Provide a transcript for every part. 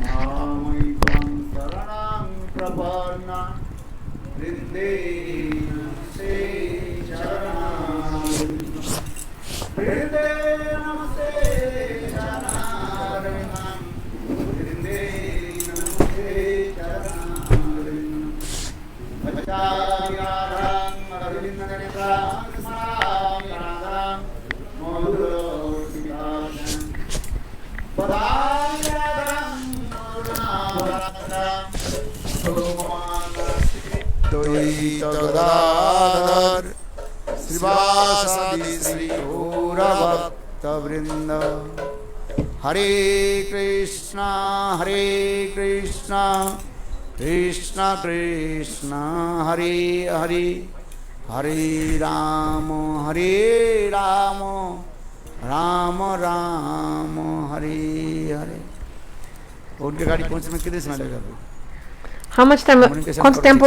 मामैकं शरणं प्रपन्ना वृन्दे नमस्ते चरणारविन्दं वृन्दे नमस्ते चरणारविन्दं वृन्दे नमस्ते चरणारविन्दं भजाम्यहं अरविन्दनेत्रं स्मरामि राधां मधुरोऽसिताभ्यां पदाम्यहं द्वैतगदाधर श्रीवासादि श्री गौरभक्तवृंद हरे कृष्णा कृष्णा कृष्णा हरे हरे हरे राम राम राम हरे हरे। उनकी गाड़ी पहुंचने में कितने समय लगेगा? How much time? Quanto tempo?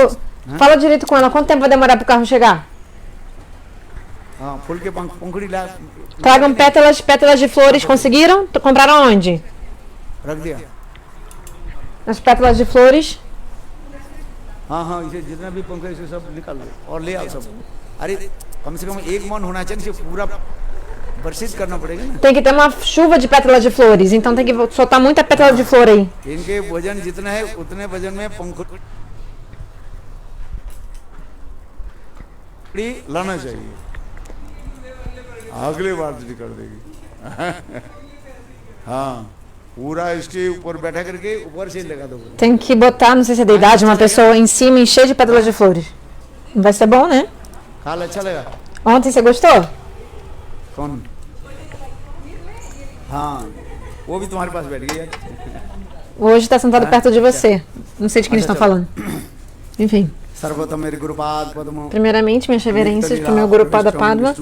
Fala direito com ela. Quanto tempo vai demorar pro carro chegar? फूल के पंखुड़ी ला Tragam pétalas de flores. Conseguiram? Compraram onde? रख दिया। As pétalas de flores. हाँ इसे जितना भी पंख है इसे सब निकाल लो और ले आओ सब। अरे कम से कम एक मन होना चाहिए, इसे पूरा वर्षित करना पड़ेगा ना। Tem que ter uma chuva de pétalas de flores. Então tem que soltar muita pétala de flor aí. इनके वजन जितना है उतने वजन में पंखुड़ी लाना चाहिए। अगले बार जी कर देगी। हाँ पूरा इसके ऊपर बैठा करके ऊपर से लगा दो। Tem que botar, não sei se é da idade, uma pessoa em cima e cheia de pétalas de flores. Vai ser bom, né? खाल अच्छा लगा? Ontem você gostou? कौन? हाँ वो भी तुम्हारे पास बैठ गई यार। Hoje está sentado perto de você. Não sei de quem eles estão falando. Enfim. सर्वप्रथम मेरे गुरुपाद पद्म Primeiramente, minhas reverências para o meu Guru Pada Padma,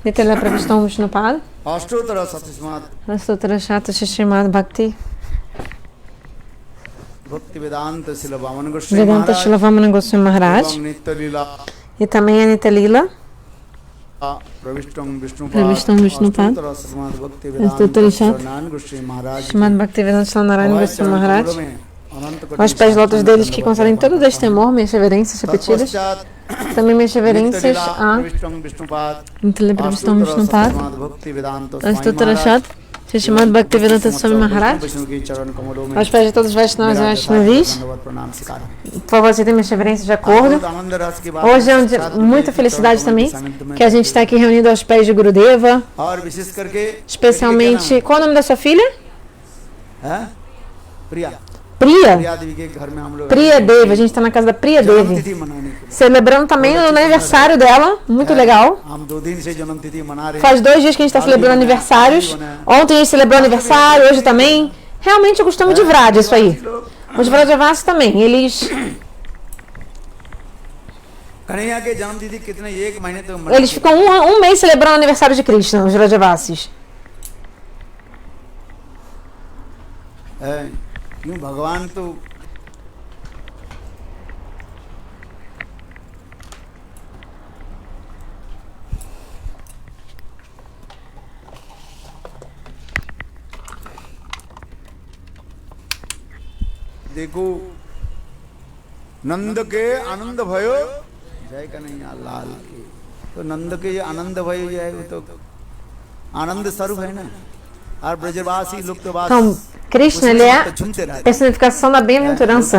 Nitya Pravishtam Vishnupada, अष्टोत्तर सतस्मात् Astutra Shata Shishimad Bhakti, भक्ति वेदांत शिल वामन गोस्वामी Vedanta महाराज Shilavamana Goswami Maharaj, नित्य लीला e também a Nitya Lila, प्रविष्टं Pravishtam Vishnupada, अष्टोत्तर सतस्मात् भक्ति Astutra वेदांत Shata शरणान गोस्वामी महाराज Shimad Bhakti Vedanta Shilanarayana Goswami Maharaj, Anant aos pés lotos deles que concedem todo o destemor, minhas reverências repetidas, também minhas reverências a प्रविष्टं Vishnupad Nitya Pravishtam Vishnupada, सतस्मात् भक्ति वेदांत Astutra Shata Shishimad Bhakti Vedanta Swami Maharaj, Vishnu के चरण कमलों में aos pés de todos os Vaishnavas e Vaishnavis, प्रणाम स्वीकार। por favor, aceitem minhas reverências de acordo. आनंद रस की बात Hoje é um dia muita felicidade também, que a gente está aqui reunido aos pés de Gurudeva, और विशेष करके especialmente... Qual é o nome da sua filha? है प्रिया Priya. प्रिया देवी के घर में हम लोग Priya Devi, a gente está na casa da Priya Devi. जन्मतिथि मनाने के लिए Celebrando também o aniversário dela, muito legal. हम 2 दिन से जन्मतिथि मना रहे हैं। Faz 2 dias que a gente está celebrando aniversários. Ontem a gente celebrou aniversário, hoje também. Realmente eu costumo de Vraj, isso aí. Os Vrajavasis também, eles Kanhaiya के जन्मतिथि कितने एक महीने तक eles ficam um mês celebrando o aniversário de Krishna, os Vrajavasis. क्यों भगवान तो देखो नंद के आनंद भयो जय कन्हैया लाल की। तो नंद के ये आनंद भयो जाए वो तो आनंद स्वरूप है ना। और ब्रजवासी लोग तो बात Então, Krishna, ele é a personificação da bem-aventurança.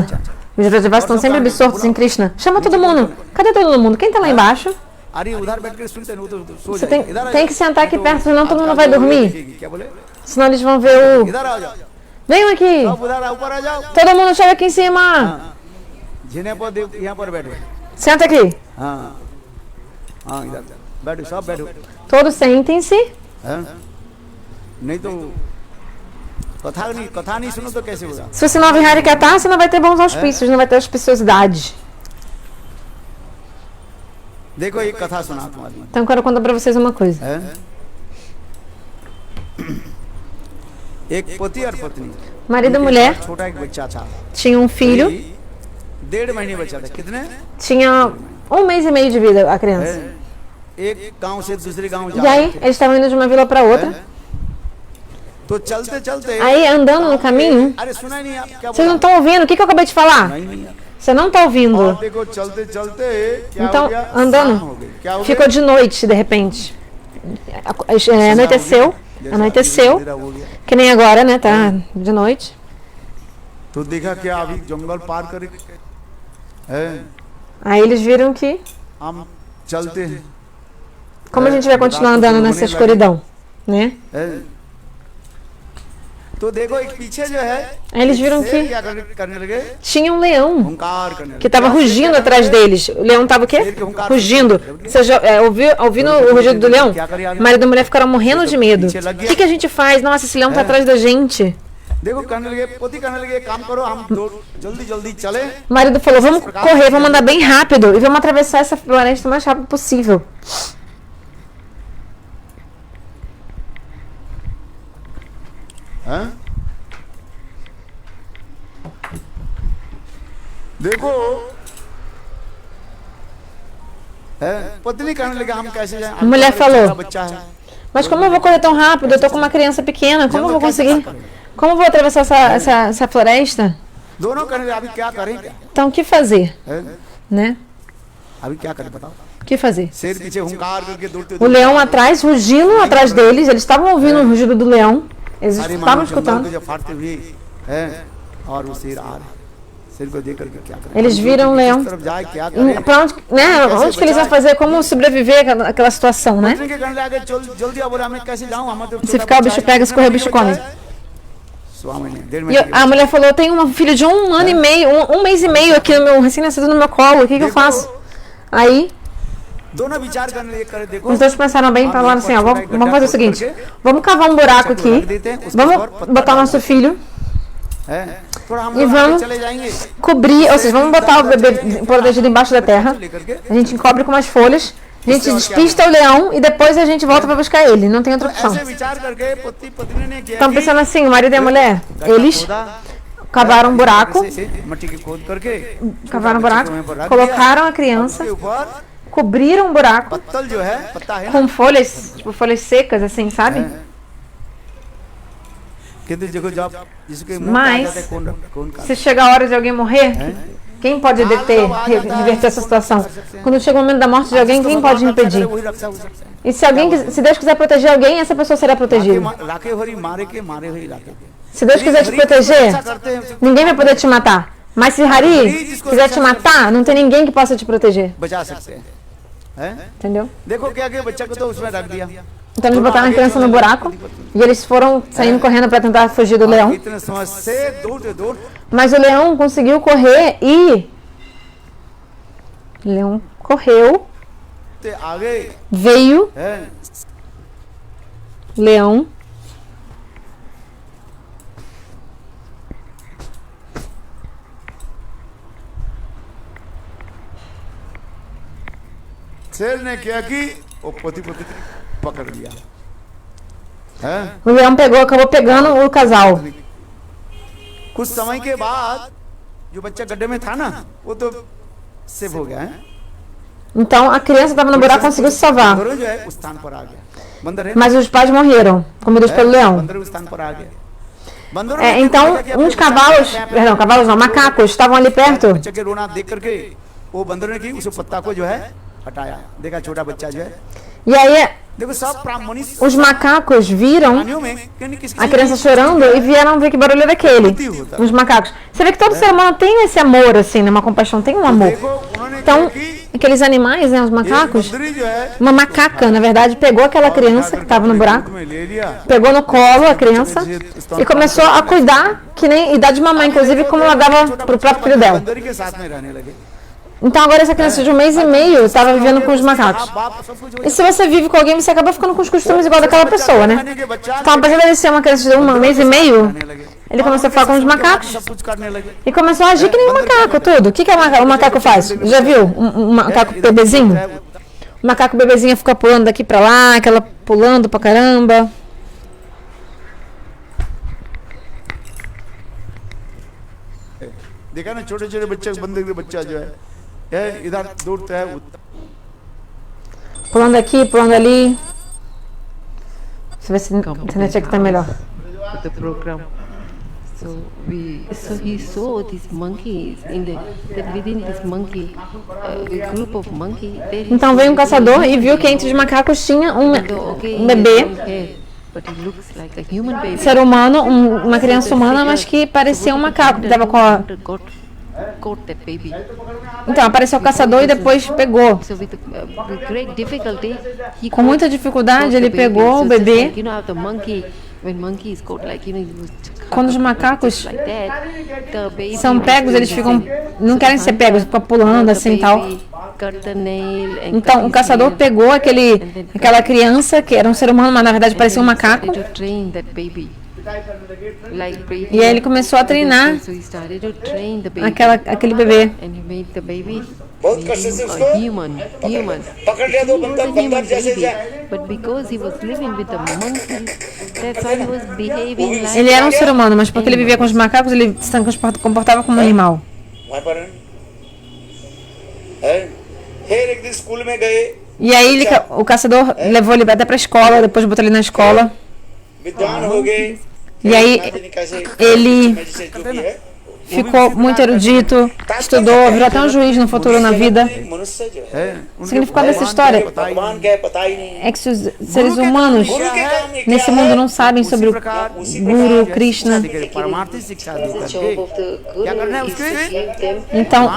Os Vrajavasis estão sempre absortos em Krishna. Chama todo mundo. Cadê todo mundo? Quem está lá embaixo? अरे उधर बैठ कर सुनते हैं वो तो सो Você जाएंगे। इधर आ tem जाओ। que sentar aqui तो perto, senão todo आपका mundo vai लोग dormir. देखेगी। क्या बोले? Senão eles vão ver o... इधर आ जाओ। Venham aqui. अब उधर ऊपर आ जाओ। Todo mundo chega aqui em cima. जिन्हें पर यहाँ पर बैठो। Senta aqui. हाँ हाँ इधर बैठो सब बैठो। Todos sentem-se. हैं? नहीं तो कथा नहीं सुनो तो कैसे होगा? Se você não ouvir Harikata, você não vai ter bons auspícios, não vai ter auspiciosidade. देखो एक कथा सुना तुम्हारी। Então eu quero contar pra vocês uma coisa. हैं? एक पति और पत्नी Marido e उनके mulher साथ छोटा एक बच्चा था। tinham um filho, 1.5 महीने बच्चा था। कितने? tinha 1 mês e meio de vida a criança. हैं? एक गांव से दूसरे गांव E aí, eles estavam indo de uma vila para outra. तो चलते चलते Aí, andando no caminho, अरे सुना ही नहीं आप क्या vocês não बोला? estão ouvindo? O que eu acabei de falar? नहीं नहीं आप। Você não tá ouvindo. और देखो चलते चलते क्या Então, हो गया? andando, शाम हो गई। क्या हो ficou गया? de noite, de repente. Anoiteceu, जैसा anoiteceu, अंधेरा हो गया। que nem agora, né? Tá de noite. तो देखा क्या अभी जंगल पार करे है Aí eles viram que, हम चलते हैं como a gente vai continuar andando nessa escuridão, né? है? तो देखो एक पीछे जो है Aí eles viram शेर que क्या करने लगे tinha um leão हुंकार करने que लगे estava rugindo atrás deles. O leão estava o quê? Rugindo. Você já ouvindo o rugido do leão? O marido e a mulher ficaram morrendo de medo. O que a gente faz? Nossa, esse leão tá atrás da gente. देखो करने लगे पोती करने लगे काम करो हम जल्दी जल्दी चले O marido falou: vamos correr, vamos andar bem rápido e vamos atravessar essa floresta o mais rápido possível. हैं? देखो है पत्नी करने लगे हम कैसे जाएं A mulher falou: छोटा बच्चा है mas como eu vou correr tão rápido? Eu tô com uma criança pequena, como eu vou conseguir? Como eu vou atravessar essa floresta? दोनों करने लगे अभी क्या करें क्या Então o que fazer? है? Né? अभी क्या करें बताओ O que fazer? शेर पीछे हुंकार करके दौड़ते O leão atrás, rugindo atrás deles, eles estavam ouvindo o rugido do leão, eles सारी estavam मानव जंगल escutando. को जब फाड़ते हुए है और वो शेर आ रहा है शेर को देख करके क्या करें Eles viram o leão. किस तरफ जाए क्या करें Pra onde, né? Onde que eles iam fazer? Como sobreviver àquela situação, né? पत्नी के करने लगे जल्दी अब बोला मैं कैसे जाऊं हम तो Se ficar o bicho pega, se correr o bicho come. स्वामी ने डेढ़ E महीने a mulher falou: eu tenho um filho de 1 ano e meio, um mês e meio aqui no meu recém-nascido no meu colo, o que eu faço? Aí दोनों विचार करने लगे करे देखो os dois pensaram bem e falaram assim: ó, vamos fazer o seguinte, vamos cavar um buraco aqui, vamos botar o nosso filho है थोड़ा हम e vamos चले जाएंगे cobrir, ou seja, vamos botar o bebê protegido embaixo da terra, a gente encobre com umas folhas, a gente despista o leão e depois a gente volta para buscar ele, não tem outra opção. ऐसे विचार करके पति पत्नी ने किया Estão pensando assim, o marido e a mulher, eles cavaram um buraco, मट्टी के खोद करके cavaram um buraco, colocaram a criança, के ऊपर cobriram o buraco पत्तल जो है पत्ता है ना com folhas, tipo folhas secas, assim, sabe? कहते देखो जब जिसके मुंह Mas, पे आ जाता है कौन का se chega a hora de alguém morrer, quem pode deter, reverter essa situação? Quando chega o momento da morte de alguém, quem pode impedir? वही रक्षा हो सकता है E se alguém, se Deus quiser proteger alguém, essa pessoa será protegida. राखे हरी मारे के मारे हुई राखे Se Deus quiser te proteger, ninguém vai poder te matar. Mas se Hari quiser te matar, não tem ninguém que possa te proteger. बचा सकते हैं Entendeu? देखो क्या कि बच्चा को तो उसमें रख दिया Então eles botaram a criança no buraco e eles foram saindo correndo para tentar fugir do leão. इतने समय से दौड़ते दौड़ Mas o leão conseguiu correr e. O leão correu, ते आगे veio, है leão. शेर ने क्या कि वो पति पत्नी पकड़ लिया है O leão acabou pegando o casal. कुछ समय के बाद जो बच्चा गड्ढे में था ना वो तो सेव हो गया है Então a criança estava no buraco e conseguiu se salvar. बंदर जो है उस स्थान पर आ गया बंदर है Mas os pais morreram, comidos pelo leão. बंदर उस स्थान पर आ गया बंदरों É, então, uns cavalos, perdão, cavalos não, macacos estavam ali perto. बच्चे के रोना देख करके वो बंदरों ने की उस पत्ता को जो है हटाया देखा छोटा बच्चा जो है E aí देखो सब मनुष्य os macacos viram प्राणियों में कहीं किसी a criança chorando e vieram ver que barulho era aquele. Os macacos. Você vê que todo ser humano tem esse amor, assim, né? Uma compaixão, tem um amor. देखो उन्होंने Então, क्या कि aqueles animais, né? Os macacos, बंदरी जो है uma macaca, na verdade, pegou aquela criança que estava no buraco, में ले लिया pegou no colo a criança e começou a cuidar, que nem, e dar de mamãe, inclusive, como ela dava pro próprio filho dela. बंदरी के साथ में रहने लगे Então agora essa criança de 1 mês e meio estava vivendo com os macacos. बाप सब कुछ हो E se você vive com alguém, você acaba ficando com os costumes igual daquela pessoa, né? जाने के बच्चा Então, apesar de ele ser uma criança de 1 mês e meio, रहने लगे ele começou a falar com os macacos सब कुछ करने लगे e começou a agir que nem um macaco, tudo. O que o macaco faz? Já viu um macaco bebezinho? O macaco bebezinho fica pulando daqui pra lá, aquela pulando pra caramba. देखा ना छोटे छोटे बच्चे बंदर के बच्चा जो है इधर दौड़ता है Pulando aqui, pulando ali. Deixa eu ver se a internet aqui tá melhor. the program. So he saw these monkeys that within this monkey, a group of monkey. Então veio um caçador e viu que entre os macacos tinha um bebê, ser humano, uma criança humana, mas que parecia um macaco, que estava com a... Então apareceu o caçador e depois pegou. Com muita dificuldade ele pegou o bebê. Quando os macacos são pegos, eles ficam, não querem ser pegos, ficam pulando assim tal. Então o caçador pegou aquela criança que era um ser humano, mas na verdade parecia um macaco. E aí ele começou a treinar aquele bebê. बहुत कष्ट से उसको पकड़ लिया तो बंदर बंदर जैसे Ele era um ser humano, mas porque ele vivia com os macacos, ele se comportava como um animal. E aí o caçador levou ele até para a escola, depois botou ele na escola. E aí ele ficou muito erudito, estudou, virou até um juiz no futuro na vida. O significado dessa história é que se os seres humanos nesse mundo não sabem sobre o Guru, Krishna, então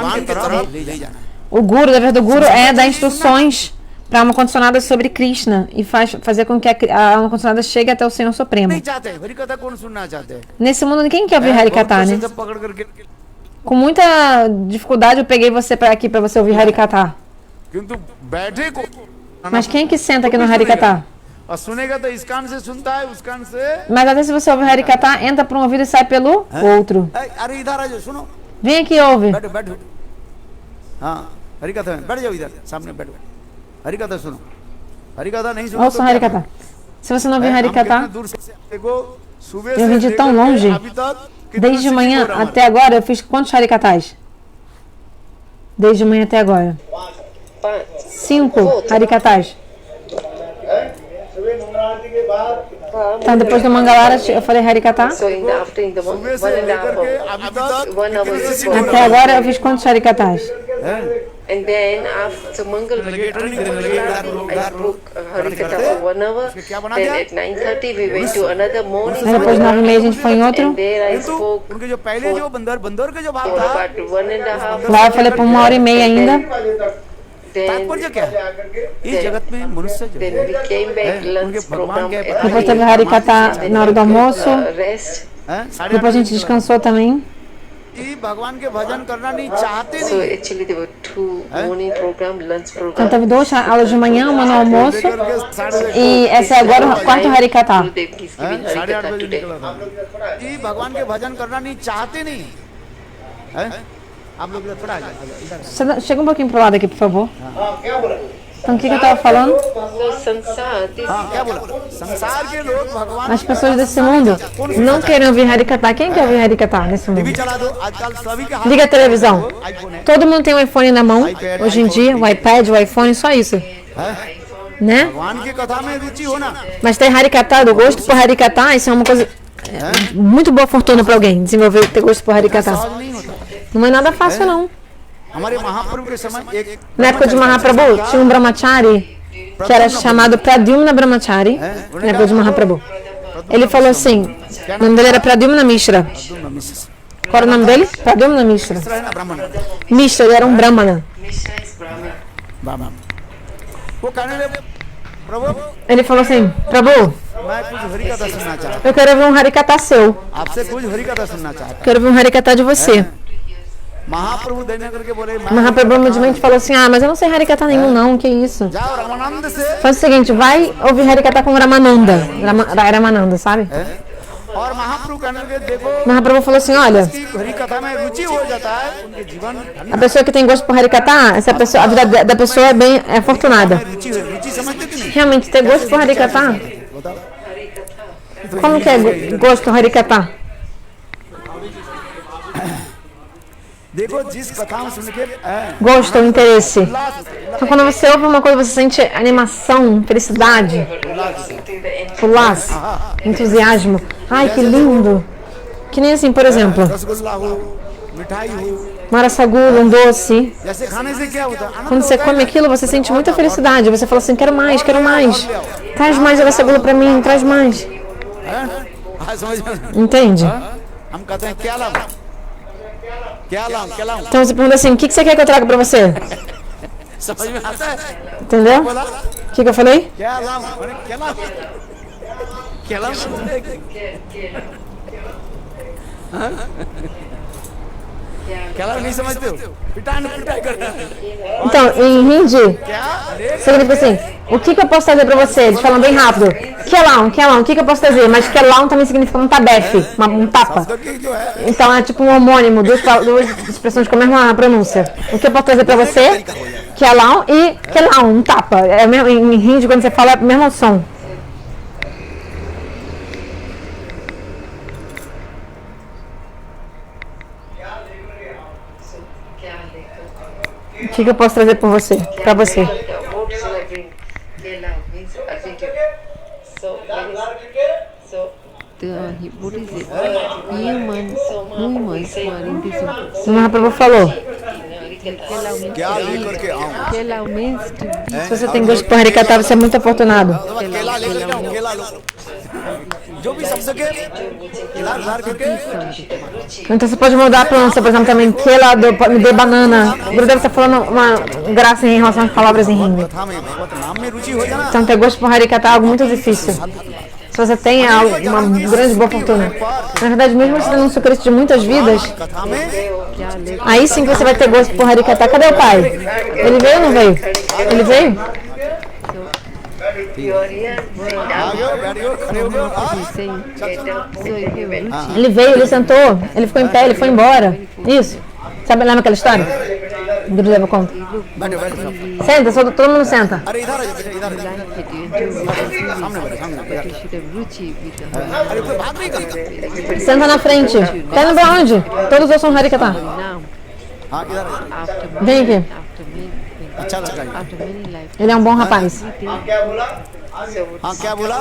o Guru, o dever do Guru é dar instruções para uma condicionada sobre Krishna e fazer com que a alma condicionada chegue até o Senhor Supremo. Nesse mundo ninguém quer ouvir Harikatha, né? Com muita dificuldade eu peguei você para aqui para você ouvir Harikatha. Mas quem que senta aqui no Harikatha? Mas até se você ouvir Harikatha, entra por um ouvido e sai pelo outro. Vem aqui e ouve. Ouça Harikatha. Se você não ouvir Harikatha, eu vim de tão longe. Desde manhã até agora eu fiz quantos Harikathas? Desde manhã até agora. 5 Harikathas. Então depois do Mangalara eu falei Harikatha. Até agora eu fiz quantos Harikathas? And then after Mangal I spoke Harikatha for 1 hour. Then at 9:30 we went to another morning. Depois 9h30 a gente foi em outro. And there I spoke for about 1.5 Lá eu falei por 1h30 ainda. Then we came back lunch program. Depois teve Harikatha na hora do almoço. Rest. Depois a gente descansou também. So actually there were 2 morning program, lunch Então program. teve 2 aulas de manhã, uma no almoço. E essa é agora o quarto Harikatha. Gurudev is giving Harikatha today. Chega um pouquinho pro lado aqui, por favor. Então o que eu estava falando? As pessoas desse mundo não querem ouvir Harikatha. Quem quer ouvir Harikatha nesse mundo? Liga a televisão. Todo mundo tem um iPhone na mão. Hoje em dia, o iPad, o iPhone, só isso. Né? Mas ter Harikatha, do gosto por Harikatha, isso é uma coisa... muito boa fortuna para alguém desenvolver ter gosto por Harikatha. Não é nada fácil, não. Na época de Mahaprabhu, tinha um brahmachari que era chamado Pradyumna Brahmachari. Na época de Mahaprabhu. Ele falou assim, o nome dele era Pradyumna Mishra. Qual era o nome dele? Pradyumna Mishra. Mishra, ele era um brahmana. Ele falou assim, Prabhu, eu quero ouvir um Harikatha seu. Quero ouvir um Harikatha de você. Mahaprabhu humildemente falou assim, mas eu não sei Harikatha nenhum não, que isso? Faz o seguinte, vai ouvir Harikatha com Ramananda. Ramananda, sabe? Mahaprabhu falou assim, olha, a pessoa que tem gosto por Harikatha, a vida da pessoa é bem afortunada. Realmente, ter gosto por Harikatha? Como que é gosto por Harikatha? देखो जिस कथाओं सुन के Gosto, interesse. Então, quando você ouve uma coisa, você sente animação, felicidade, fulas, entusiasmo. Ai, que lindo. Que nem assim, por exemplo, rasgulla हो, मिठाई हो, marasagula, um doce. जैसे खाने से क्या होता है? Quando você come aquilo, você sente muita felicidade. Você fala assim, quero mais, quero mais. Traz mais marasagula pra mim, traz mais. समझ में? Entende? हम कहते हैं क्या लाऊं? क्या लाऊं? क्या लाऊं? Então você pergunta assim, o que você quer que eu traga pra você? समझ में आता है? Entendeu? बोला O que eu falei? क्या लाऊं? मैंने क्या लाऊं? क्या लाऊं? क्या लाऊं नहीं समझते हो? पिटाई करना। Então, em hindi, क्या? significa assim, o que eu posso trazer pra você? Eles falam bem rápido. Quelão, o que eu posso trazer? Mas quelão também significa um tabefe, um tapa. तो कि जो है Então é tipo um homônimo, duas expressões com a mesma pronúncia. O que eu posso trazer pra você? Quelão e quelão, um tapa. É mesmo, em hindi, quando você fala, é o mesmo som. O que eu posso trazer pra você? Pra você? What shall I bring? Kela means I think so. What is it? Humans who are in this world. O Mahaprabhu falou. क्या लेकर के आऊं? Kela means to be. Se você tem gosto por Harikata, você é muito afortunado. केला लेकर के आऊं, केला लो। जो भी सब सके केला उधार करके Então você pode mudar a pronúncia, por exemplo, também. Kela, me dê banana. O Gurudev está falando uma graça em relação às palavras em hindi. कथा में भगवत नाम में रुचि हो जाना Então ter gosto por Harikata é algo muito difícil. Se você tem uma grande boa fortuna. Na verdade, mesmo você tendo um sucrito de muitas vidas, कथा में aí sim você vai ter gosto por Harikata. Cadê o pai? Ele veio ou não veio? Ele veio? बैठियो खड़े हो गए He's saying. So if you have ruchi, Ele veio, ele sentou, ele ficou em pé, ele foi embora. Isso. Sabe, lembra aquela história? Gurudeva conta. बैठो बैठो Senta, todo mundo senta. अरे इधर आ जाओ बेटा इधर आ जाओ like that you enjoy what you do, सामने बैठो सामने but you should have ruchi with the Hari. अरे कोई बात नहीं करता Senta na frente. Tá indo pra onde? Todos ouçam Harikata. Now, हाँ इधर आ जाओ after Vem aqui. अच्छा लगा ये after many lives, Ele é um bom rapaz. हाँ क्या बोला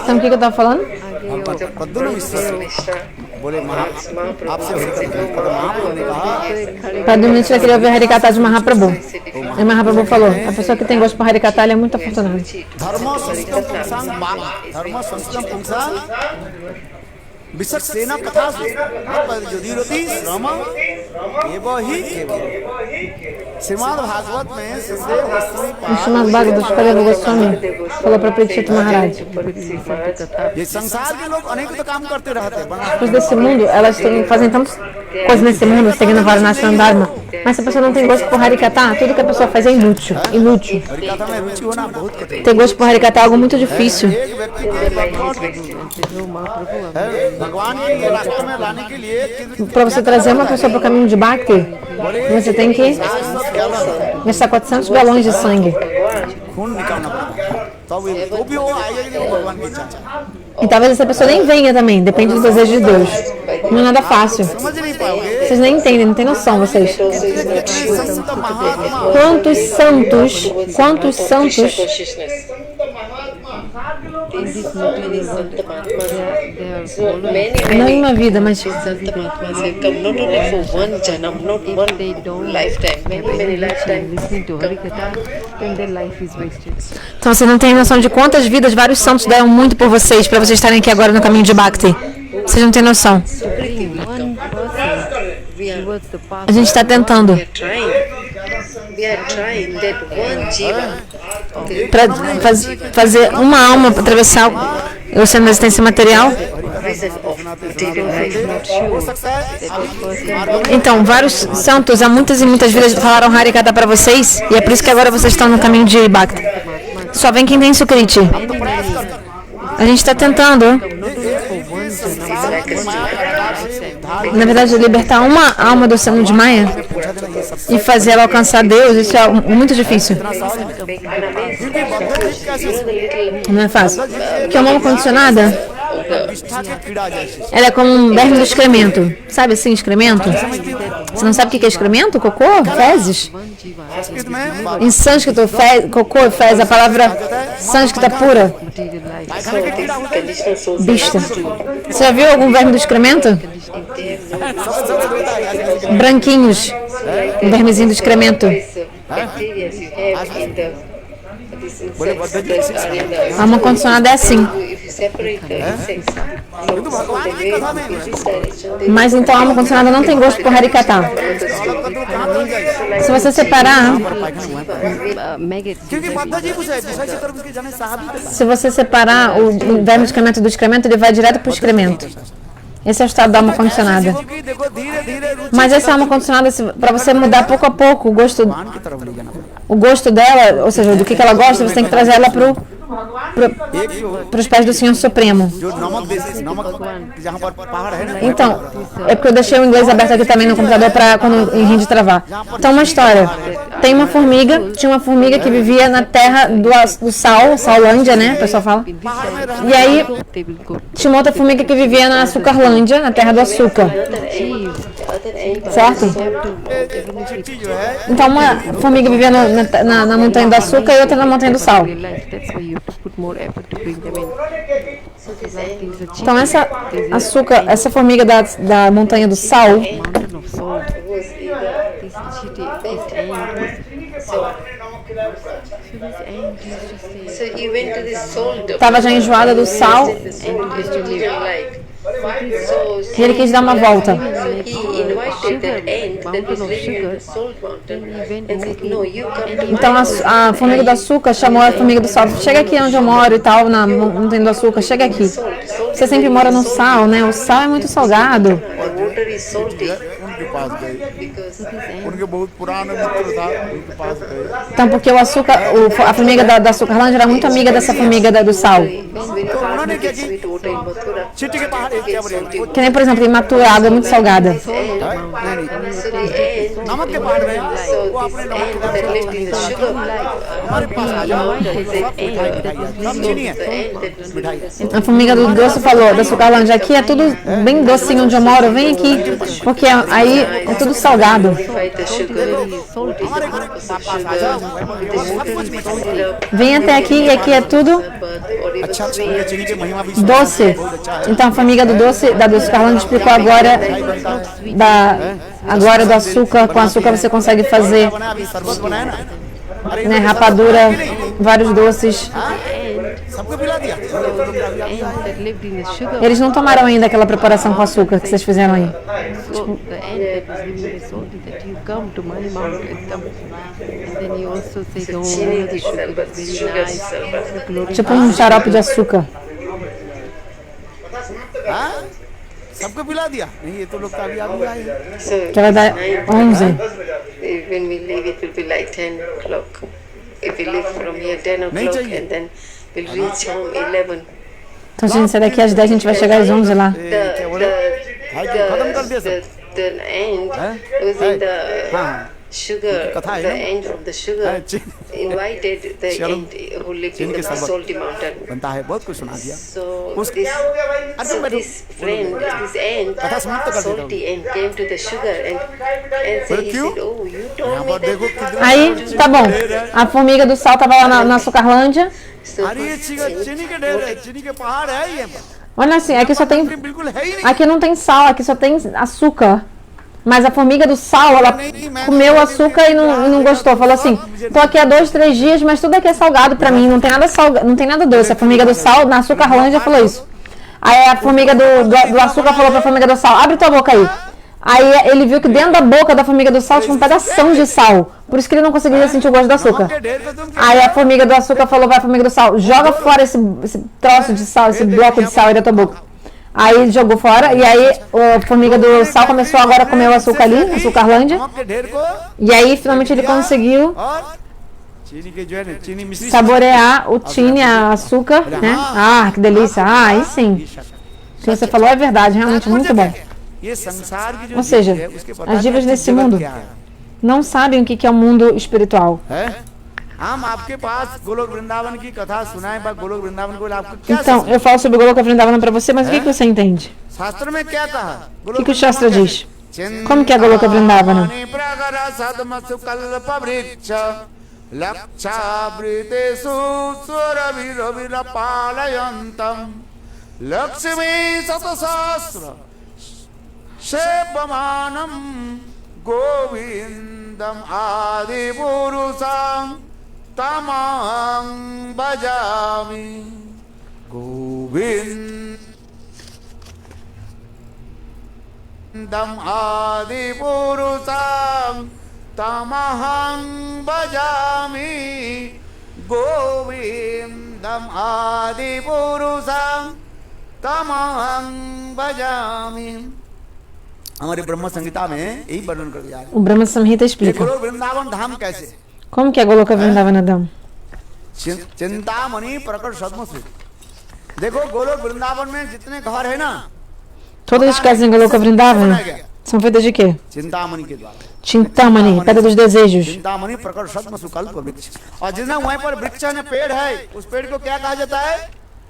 Sabe o que eu tava falando? पद्म मिश्रा बोले महा आपसे महाप्रभु ने कहा Padre Mitra queria ouvir Harikata de Mahaprabhu. E Mahaprabhu falou, a pessoa que tem gosto por Harikata, ela é muito afortunada. धर्म संस्कृत पुंसांग बाग धर्म संस्कृत पुंसांग विसर्ग सेना कथा युधिरति श्रम एवं ही श्रीमद् भागवत में सुखदेव Goswami O Srimad Bhagavatam de Kadeva Goswami falou para Parikshit Maharaj. ये संसार के लोग अनेक तो काम करते रहते हैं बना As pessoas desse mundo, elas fazem tantas coisas nesse mundo, seguindo Varnashram Dharma. Mas se a pessoa não tem gosto por Harikata, tudo que a pessoa faz é inútil. Inútil. कथा में रुचि होना बहुत कठिन Ter gosto por Harikata é algo muito difícil. एक व्यक्ति को भगवान के लिए रास्ते में लाने के लिए Para você trazer uma pessoa para o caminho de Bhakti, você tem que gastar 400 galões de sangue. खून निकालना पड़ता तो भी वो आएगा कि वो भगवान की इच्छा E talvez essa pessoa nem venha também, depende do desejo de Deus. Não é nada fácil. समझ नहीं पाओगे Vocês nem entendem, não tem noção vocês. Sant Mahatma Quantos santos in this material world, they are following. não em uma vida, mas Santa Mahatmas have come not only for one janam, not one If they don't lifetime, many lifetimes. listening to Harikatha, then their life is wasted. então você não tem noção de quantas vidas vários santos deram muito por vocês, para vocês estarem aqui agora no caminho de Bhakti. Vocês não têm noção. One person towards the path. A gente está tentando We are trying that one jiva. para fazer uma alma para atravessar o oceano da existência material. Reason of material life. Not sure that the person Então, vários santos há muitas e muitas vidas falaram Harikata para vocês, e é por isso que agora vocês estão no caminho de Bhakti. Só vem quem tem Sukriti. A gente está tentando, It's like a na verdade, libertar uma alma do oceano de Maya e fazer ela alcançar Deus. Isso é muito difícil. Não é fácil. Porque uma alma condicionada, विष्ठा के कीड़ा जैसे Ela é como um verme do excremento. Sabe assim, excremento? Você não sabe o que é excremento? Cocô? Fezes? Sanskrit में Em sânscrito, cocô, fezes, a palavra sânscrita pura. पायखाने के कीड़ा होता है conditional souls. Bista. Você já viu algum verme do excremento? सफेद होता है ऐसे Branquinhos. Um vermezinho do excremento. Bacteria you have in the these insects that are in the A alma condicionada é assim. if you separate the insects from the way in this direction, Mas então a alma condicionada não tem gosto por Harikata. Se você separar, क्योंकि बात जी कुछ है दूसरी की तरफ उसके जाने साहब ही तो se você separar o verme do excremento do excremento, ele vai direto para o excremento. Esse é o estado da alma condicionada. क्योंकि देखो धीरे धीरे रुचि Mas essa alma condicionada, para você mudar pouco a pouco o gosto, भगवान की तरफ ले जाना पड़ेगा o gosto dela, ou seja, do que ela gosta, você tem que trazer ela एक जो है para os pés do Senhor Supremo. जो नमक देश नमक जहाँ पर पहाड़ है ना Então, é porque eu deixei o inglês aberto aqui também no computador para quando em de travar. Então, uma história. Tem uma formiga, tinha uma formiga que vivia na terra do sal, Saulândia, né? O pessoal fala. E aí, tinha uma outra formiga que vivia na Açucarlândia, na terra do açúcar. Certo? चिट्ठी जो है Então, uma formiga vivia na montanha do açúcar e outra na montanha do sal. That's why you have to put more effort to bring them in. Então, essa formiga da montanha do sal, Mountain of salt. This chitty, this ant. So this ant used to say, so you went to this salt estava já enjoada do sal and you didn't like. So e ele quis dar uma volta. he invited that ant that was living in the salt mountain and said, no, you come to Então a formiga do açúcar chamou a formiga do sal. Chega aqui onde eu moro e tal, na montanha do açúcar, chega aqui. Você sempre mora no sal, né? O sal é muito salgado. the water is salty उनके पास गए because उनके बहुत पुराना मित्र था उनके पास गए Então, porque o açúcar, a formiga da açucarlândia era muito amiga dessa formiga do sal. it's very hard to get sweet water in Mathura. चिट्ठी के पहाड़ क्या बोले Que nem, por exemplo, em Matura, a água é muito salgada. So the ant, नमक के पहाड़ गए so this ant that lived in the sugar हमारे पास आ जाओ mountain said, कम चीनी है the ant that was living in the A formiga do doce falou, da açucarlândia, aqui é tudo bem docinho onde eu moro, vem aqui, porque aí é tudo salgado. fight the sugar, salty, हमारे घर पास आ जाओ सब कुछ मिठाई Vem até aqui e aqui é tudo or even अच्छा उनके चीनी की महिमा भी doce. Então a formiga do doce, da do açucarlândia explicou agora agora do açúcar, com açúcar você consegue fazer, बना अभी शरबत बनाया ना अरे né, rapadura, vários doces. सबको पिला दिया ant that lived in the sugar. Eles não tomaram ainda aquela preparação com açúcar que vocês fizeram aí. So the ant that was living in the salt is that you come to my mountain, come. And then you also say, oh, chini the sugar sarbat, is very sugar nice. sarbat. The glory Tipo um xarope de açúcar. हाँ? सबको पिला दिया नहीं ये तो लोग अभी अभी आए हैं। So Que vai dar 11. when we leave, it will be like 10 o'clock. If we leave from here 10 o'clock चाहिए। and then we'll reach home 11. Então, gente, sai daqui às 10, a gente vai chegar às 11 lá. खत्म कर दिया सब The ant हैं? was in the हाँ sugar, कथा है the ना? ant from the sugar invited the चलो, ant who lived in चीनी के the शरबत। salty mountain. बनता है बहुत कुछ सुना दिया So उस- this, अरे so बैठो। this friend, this ant, कथा समाप्त कर देता हूँ। salty ant, came to the sugar and so he क्यों? said, oh, you यहाँ told me पर देखो that. कितना Aí, tá bom. A formiga do sal tava lá na açucarlândia. So अरे ये चीनी के ढेर है चीनी के पहाड़ है ये Olha assim, aqui só tem. बिल्कुल है ही नहीं Aqui não tem sal, aqui só tem açúcar. Mas a formiga do sal, ela comeu açúcar e não gostou. Falou assim: tô aqui há 2, 3 dias, mas tudo aqui é salgado pra mim. Não tem nada salgado, não tem nada doce. A formiga do sal, na açucarlândia, falou isso. Aí a formiga do açúcar falou pra formiga do sal: abre tua boca aí. Aí ele viu que dentro da boca da formiga do sal tinha um pedação de sal. Por isso que ele não conseguia sentir o gosto do açúcar. के ढेर को तुम Aí a formiga do açúcar falou pra formiga do sal: joga fora esse troço de sal, esse bloco de sal aí da tua boca. Aí ele jogou fora e aí a formiga do sal começou agora a comer o açúcar ali, açucarlândia. नमक के ढेर को E aí finalmente ele conseguiu और चीनी के जो है ना चीनी मिश्री saborear o tine, a açúcar, né? Ah, que delícia. Ah, aí sim. O que você falou é verdade, realmente muito bom. ये संसार की जो Ou seja, जीव है, उसके पता as divas नहीं desse जगत mundo क्या है। não sabem o que é o mundo espiritual. हैं? हम आपके पास गोलोक वृंदावन की कथा सुनाए, पर गोलोक वृंदावन को आपको क्या Então, eu falo sobre Goloka Vrindavana para você, mas o que você entende? शास्त्र में क्या कहा? O que o Shastra diz? Como que é Goloka Vrindavana? Lakshmi शतसहस्र सेवमानं गोविंदम आदि पुरुषं तमहं भजामि गोविंदम आदि पुरुषं तमहं भजामि गोविंदम आदि पुरुषं तमहं भजामि। हमारे ब्रह्म संहिता में यही वर्णन कर दिया है। O Brahma Samhita explica. Golok वृंदावन धाम कैसे? Como que é Goloka Vrindavana Dham? Chintamani प्रकट सद्मश्री। देखो गोलोक वृंदावन में जितने घर है ना, Todas as casas em Goloka Vrindavana são feitas de quê? Chintamani के द्वारा। Chintamani, pedra dos desejos. Chintamani प्रकट सद्मश्री कल्प वृक्ष। और जितना वहीं पर वृक्ष है, पेड़ है, उस पेड़ को क्या कहा जाता है?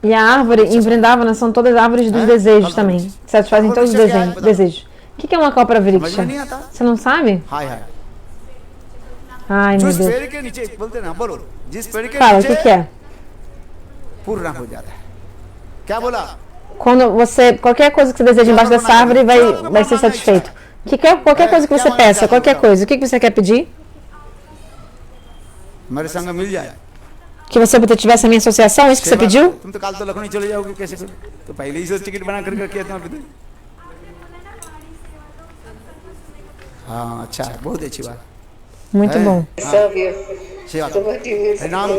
E a árvore em Vrindavana são todas árvores dos desejos também. Satisfazem todos os desejos. O que é uma Kalpa Vriksha? Você não sabe? Hi hi. Ai, meu जिस Deus. पेड़ के नीचे बोलते ना, बोलो, जिस पेड़ के Fala, o नीचे que é? पूर्ण हो जाता है। क्या बोला? Quando você, qualquer coisa que você deseja embaixo dessa árvore vai ser satisfeito. Qualquer coisa que você peça, qualquer coisa. O que você quer pedir? मेरे संग मिल जाए। Que você tivesse a minha associação, isso que você pediu? तुम तो काल तो लखनऊ चले जाओगे कैसे? तो पहले ही से टिकट बना कर किया था। हाँ अच्छा, बहुत अच्छी बात। Muito bom. Serve you. सेवा So what you will नाम say?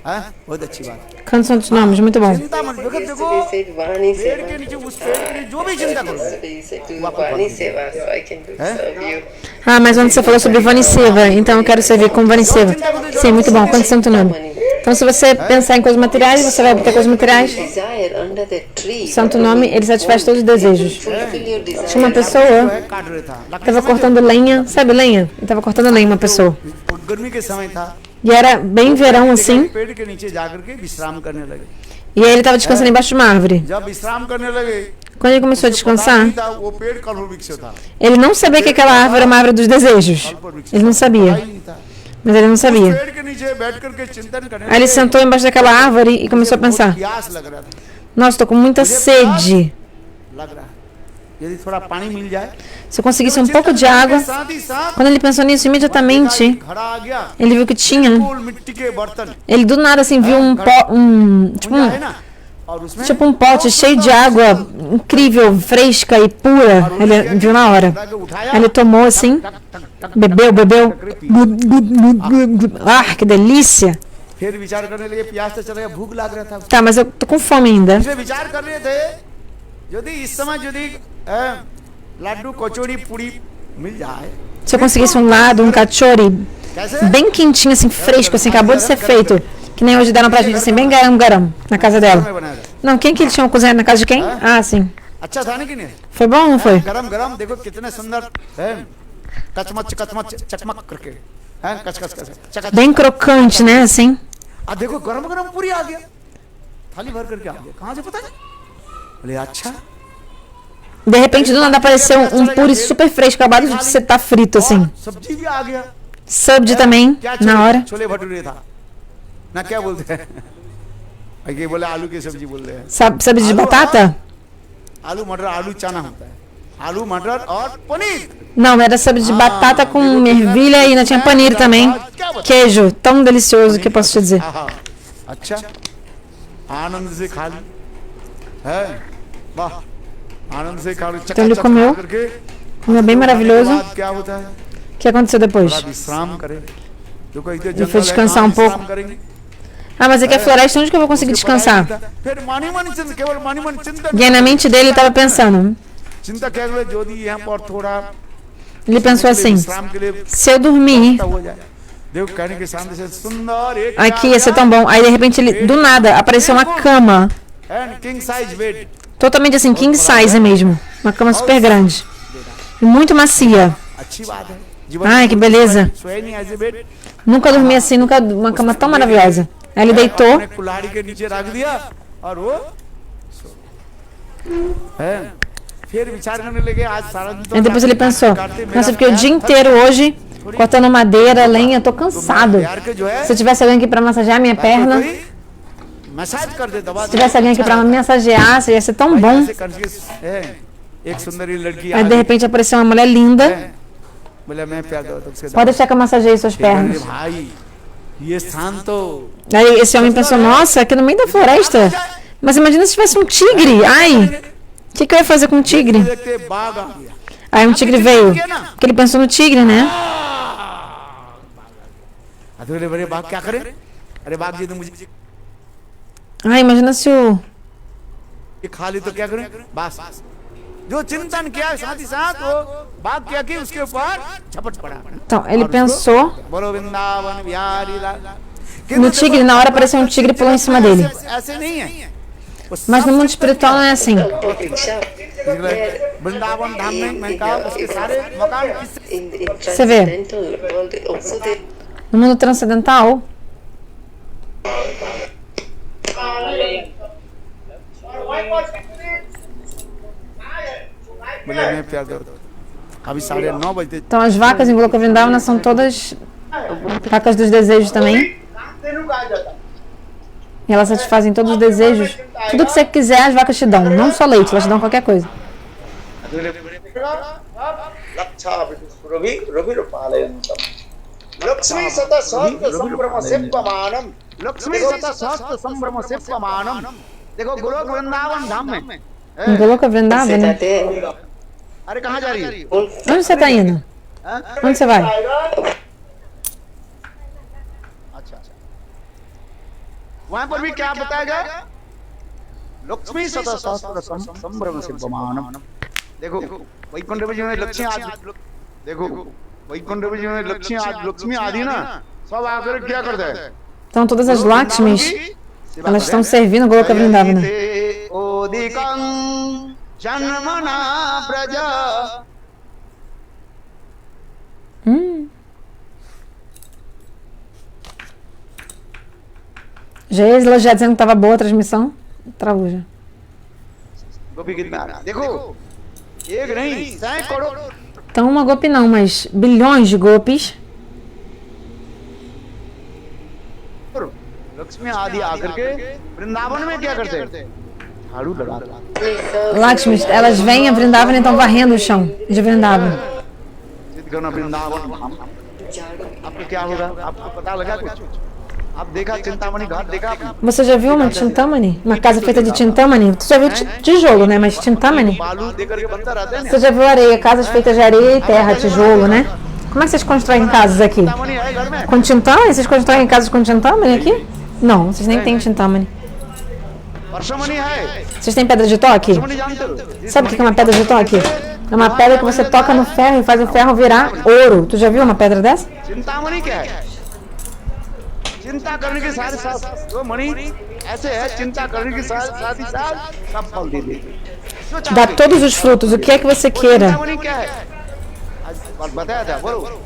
है, बहुत अच्छी बात। Canta Santos Nomes, muito bom. चिंता मत देखो, Yesterday you said Vani पेड़ के Seva. नीचे उस पेड़ के नीचे जो भी चिंता करो। Yesterday you said do Vani Seva, so I can do serve you. Ah, mas onde você falou sobre Vaniseva, então eu quero servir com Vaniseva. Sim, muito bom. Canta Santo Nome. Então, se você pensar em coisas materiais, você vai obter coisas materiais. Desire under the tree. Santo Nome, ele satisfaz todos os desejos. Fulfill your desire. Tinha uma pessoa काट रहा था। que estava cortando lenha, sabe lenha? Ele estava cortando lenha, uma pessoa. गर्मी के समय था। E era bem verão assim, पेड़ के नीचे जाकर के विश्राम करने लगे। e aí ele estava descansando embaixo de uma árvore. जब विश्राम करने लगे, Quando ele começou a descansar, वो पेड़ कल्प वृक्ष था। ele não sabia que aquela árvore era uma árvore dos desejos. Ele não sabia, mas ele não sabia. पेड़ के नीचे बैठ करके चिंतन करने Aí ele sentou embaixo daquela árvore e começou a pensar: प्यास लग रहा था, nossa, tô com muita sede. लग रहा है। यदि थोड़ा पानी मिल जाए, Se eu conseguisse um pouco de água. साथ ही साथ Quando ele pensou nisso, imediatamente घड़ा आ गया, ele viu que tinha. फूल मिट्टी के बर्तन Ele do nada assim viu um है ना, और उसमें tipo um pote cheio de água incrível, fresca e pura. Ele viu na hora. उठाया, Aí ele tomou assim, bebeu. Ah, que delícia! फिर विचार करने लगे, प्यास तो चल गया, भूख लग रहा था। Tá, mas eu tô com fome ainda. इसलिए विचार कर रहे थे, यदि इस समय यदि लड्डू कचौड़ी पूरी मिल जाए, Se eu conseguisse um lado, um cachori कैसे? bem quentinho, assim, fresco, assim, acabou de ser feito. Que nem hoje deram pra gente, assim, bem garam, na casa dela. बनाया था। Não, quem que eles tinham cozinhado na casa de quem? Ah, sim. अच्छा था ना कि नहीं? Foi bom ou não foi? गरम गरम देखो कितने सुंदर है, कचमच कचमच चकमक करके है, कच कच कच चक। Bem crocante, né, assim. देखो गरम गरम पूरी आ गया, थाली भर करके आ गया, कहाँ से पता नहीं? बोले अच्छा, De repente, do nada apareceu um puri super fresco, acabado de ser tá frito, assim. सब्जी भी आ गया। Sabdi também, क्या na hora. छोले भटूरे था ना, क्या बोलते हैं? ये बोले आलू की सब्जी बोल रहे हैं। Sabe de batata? आलू मटर, आलू चना होता है, आलू मटर और paneer. Não, era sabdi de batata com ervilha e ainda tinha paneiro também. Queijo, tão delicioso que eu posso te dizer. अच्छा, आनंद से खा ली है, वाह, आनंद से खा ली, Então ele comeu, comeu bem maravilhoso. बाद क्या होता है? O que aconteceu depois? थोड़ा विश्राम करें, देखो इधर Ele foi जंगल है, descansar कहाँ um pouco. विश्राम करेंगे? Ah, mas aqui é floresta, onde que eu vou conseguir descansar? फिर मानी मानी चिंता, केवल मानी मानी चिंता, E aí na mente dele ele estava pensando. चिंता क्या है, जो दी यहाँ पर थोड़ा Ele pensou assim: विश्राम के लिए se eu dormir हो जाए, देखो कहने के सामने से सुंदर एक aqui ia ser tão bom. Aí de repente ele, do nada, apareceu uma cama. And king size bed, Totalmente assim, king size mesmo. Uma cama super grande. E muito macia. अच्छी बात है। Ai, que beleza. सोए नहीं ऐसे bed, Nunca dormi assim, nunca uma cama tão maravilhosa. Aí ele deitou. अपने कुल्हाड़ी के नीचे रख दिया और वो है फिर विचार करने लगे आज सारा दिन E depois ele pensou, nossa, porque o dia inteiro hoje, cortando madeira, lenha, eu tô cansado. प्यार के जो है Se eu tivesse alguém aqui pra massagear minha perna, massage कर दे दबा se tivesse alguém aqui pra me massagear, ia ser tão bom. ऐसे करके एक सुंदरी लड़की Aí de repente apareceu uma mulher linda. बोले मैं प्यार करता हूं उसके Pode deixar que eu massageie suas अरे pernas. भाई ये स्थान तो Aí esse homem pensou, nossa, aqui no meio da floresta. Mas imagina se tivesse um tigre. Ai, o que eu ia fazer com um tigre? देखते बाघ आ गया Aí um tigre veio. Porque ele pensou no tigre, né? अरे बड़े बाघ क्या करे अरे बाघ जी तो मुझे Ai, imagina se o... ये खा ली तो क्या करें बस जो चिंतन किया साथ ही साथ वो बाघ क्या की उसके ऊपर झपट पड़ा Então, ele pensou बोलो वृंदावन बिहारी लाल no tigre. Na hora apareceu um tigre e pulou em cima dele. ऐसे नहीं है Mas no mundo espiritual não é assim. वृंदावन धाम में मैं कहा उसके सारे मकान In Você vê. transcendental world also there No mundo transcendental, बोले मैं प्यार करता हूं अभी 9:30 बजे então as vacas em Goloka Vrindavana são todas vacas dos desejos também. E elas satisfazem todos os desejos. Tudo que você quiser, as vacas te dão. Não só leite, elas te dão qualquer coisa. Lakshmi सदा सहस्त्र संभ्रम से पमानम लक्ष्मी सदा सहस्त्र संभ्रम से पमानम देखो गोलोक वृंदावन धाम में Em Goloka Vrindavana. there. अरे कहाँ जा रही है Onde você tá indo? Onde você vai? अच्छा वहां पर भी क्या बताया गया लक्ष्मी सदा सहस्त्र संभ्रम से पमानम देखो वैकुंठ जी में लक्ष्मी आज देखो वैकुंठ जी में लक्ष्मी आदि ना सब आकर क्या करते हैं Então todas as Lakshmis, elas estão servindo Goloka Vrindavana. ओदिकं जन्मना प्रजा Já ia elogiar dizendo que estava boa a transmissão. Travou já. गोपी कितना देखो एक नहीं सैकड़ों Então uma golpe não, mas bilhões de golpes. Lakshmi आदि आकर के वृंदावन में क्या करते हैं झाड़ू लगाते Lakshmis, elas vêm a Vrindavana e estão varrendo o chão de Vrindavana. सिद्धगण वृंदावन धाम आपको क्या होगा आपको पता लगा कुछ आप देखा चिंतामणि घाट देखा आपने Você já viu uma Chintamani? Uma casa feita de Chintamani? Você já viu tijolo, né? Mas Chintamani? बालू देकर के बनता रहता है ना Você já viu areia? Casas feitas de areia e terra, tijolo, né? Como é que vocês constroem casas aqui? Chintamani है घर में Com Chintamani? Vocês constroem casas com Chintamani aqui? Não, vocês nem têm Chintamani. परशमणि है Vocês têm pedra de toque? परशमणि जानते हो Sabe o que é uma pedra de toque? É uma pedra que você toca no ferro e faz o ferro virar ouro. Tu já viu uma pedra dessa? Chintamani क्या है चिंता करने के साथ साथ वो मणि ऐसे है चिंता करने के साथ ही साथ सब फल दे देते Dá todos os frutos, o que é que você queira. Chintamani क्या है आज बताया था बोलो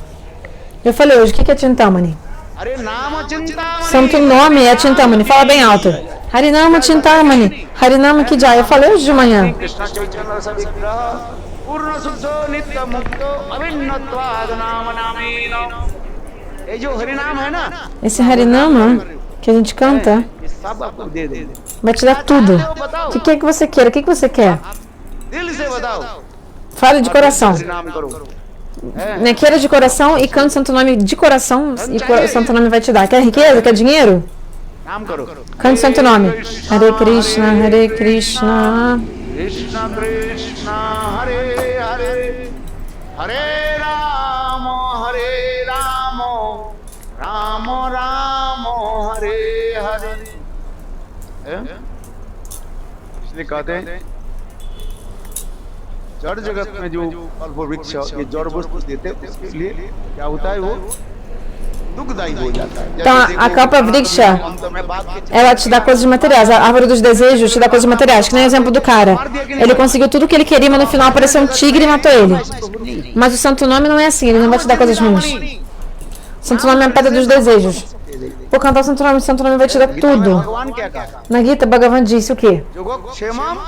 Eu falei hoje, o que é Chintamani? अरे नाम Chintamani Santo nome é Chintamani. Fala bem alto. Harinama Chintamani. Harinama Kijaya. Eu falei hoje de manhã. Krishna चैतन्य सविग्रह पूर्ण शुद्धो नित्य मुक्तो अभिन्नत्वाद नाम नामेन ये जो हरि नाम है ना Esse Harinama que a gente canta ये सब आपको दे दे vai te dar tudo. O que é que você queira? O que você quer? दिल से बताओ Fale de coração. हरि नाम करो Né? Queira de coração e cante o santo nome de coração e o santo nome vai te dar. Quer riqueza? Quer dinheiro? नाम करो Cante o santo nome. Hare Krishna, Hare Krishna. Krishna कृष्ण हरे हरे हरे राम राम राम हरे हरे इसलिए कहते हैं जड़ जगत में जो कल्प वृक्ष ये जड़ वस्तु देते हैं इसलिए क्या होता है वो दुखदायी हो जाता है Então, a Kalpa Vriksha, ela te dá coisas materiais. A árvore dos desejos te dá coisas materiais. Que nem o exemplo do cara. Ele conseguiu tudo o que ele queria, mas no final apareceu um tigre e matou ele. Mas o santo nome não é assim. Ele não vai te dar coisas ruins. Santo Nome é a pedra dos desejos. Por cantar o Santo Nome vai te dar tudo. भगवान क्या कहा? Na Gita, Bhagavan disse o quê? योगक्षेमम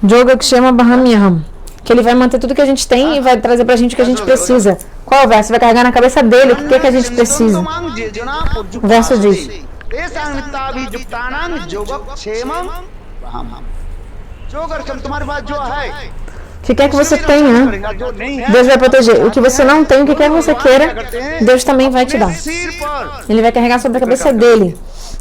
Yogakshema Bahamyaham. Que ele vai manter tudo que a gente tem e vai trazer pra gente o que a gente precisa. Qual é o verso? Vai carregar na cabeça dele o que a gente precisa. O verso diz: तुम्हारे पास जो है o que quer que você tenha, जो नहीं है Deus vai proteger. O que você não tem, o que quer que você queira, Deus também vai te dar. सिर पर Ele vai carregar sobre a cabeça dele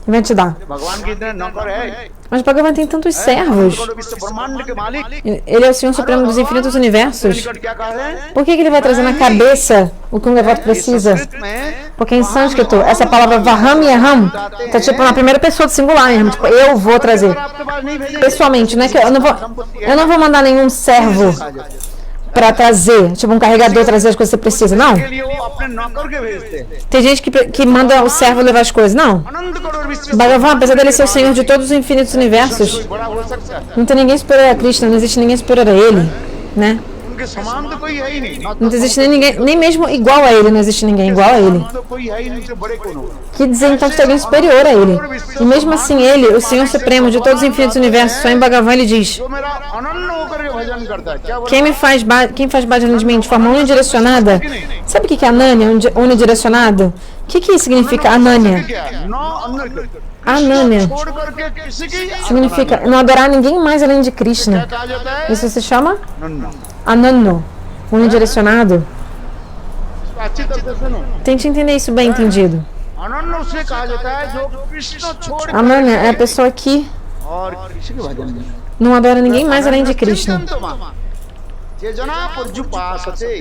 e vai te dar. भगवान के इतने नौकर है Mas Bhagavan tem tantos servos. विश्व ब्रह्मांड के मालिक Ele é o Senhor Supremo dos infinitos universos. निकट क्या कहा है Por que ele vai trazer na cabeça o que um devoto precisa? में Porque em sânscrito, essa palavra Vaham e Aham tá tipo na primeira pessoa do singular mesmo. Tipo, eu vou trazer. आपके पास नहीं भेजे Pessoalmente, não é que eu não vou mandar nenhum servo pra trazer, tipo um carregador trazer as coisas que você precisa, não. के लिए वो अपने नौकर के भेजते हैं Tem gente que manda o servo levar as coisas, não. अनंत करोड़ विश्व Bhagavan, apesar dele ser o Senhor de todos os infinitos universos, बड़ा हो सकता है não tem ninguém superior a Krishna, não existe ninguém superior a ele, né? उनके समान तो कोई है ही नहीं Não existe nem ninguém, nem mesmo igual a ele, não existe ninguém igual a ele. तो कोई है ही नहीं, से बड़े कौन होगा Que dizer então que tem alguém superior a ele. E mesmo assim ele, o Senhor Supremo de todos os infinitos universos, só em Bhagavan ele diz: जो मेरा अनन्य होकर के भजन करता है क्या बोला quem faz bhajana de mim de forma unidirecionada, sabe o que é Ananya, unidirecionado? O que significa Ananya? क्या है? नौ अन्य Ananya छोड़ करके किसी की significa não adorar ninguém mais além de Krishna. कहा जाता है Isso se chama नन्ना Ananno, unidirecionado. अच्छी तरह से सुनो Tente entender isso bem entendido. अनन्य उसे कहा जाता है जो कृष्ण छोड़ Ananya é a pessoa que और किसी के भजन नहीं não adora ninguém mais além de Krishna. जे जना पुर्जुपासते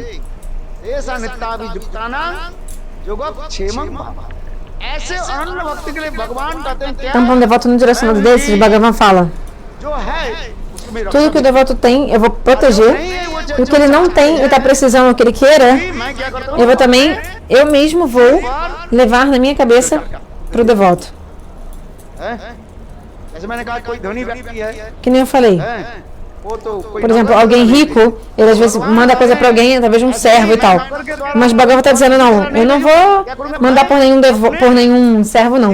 ऐसा नित्याभिजुक्ताना योगक्षेमं ऐसे अनन्य भक्ति के लिए भगवान कहते हैं क्या Então, para um devoto unidirecionado desses, Bhagavan fala: जो है उसमें tudo que o devoto tem, eu vou proteger. E o que ele não tem e está precisando, o que ele queira, मैं क्या करता हूँ eu vou também, eu mesmo vou levar na minha cabeça para o devoto. जैसे मैंने कहा कोई धनी व्यक्ति है Que nem eu falei. वो तो कोई Por exemplo, alguém rico, ele às vezes manda coisa para alguém, talvez um servo e tal. Mas Bhagavan está dizendo: não, eu não vou mandar por nenhum servo, não.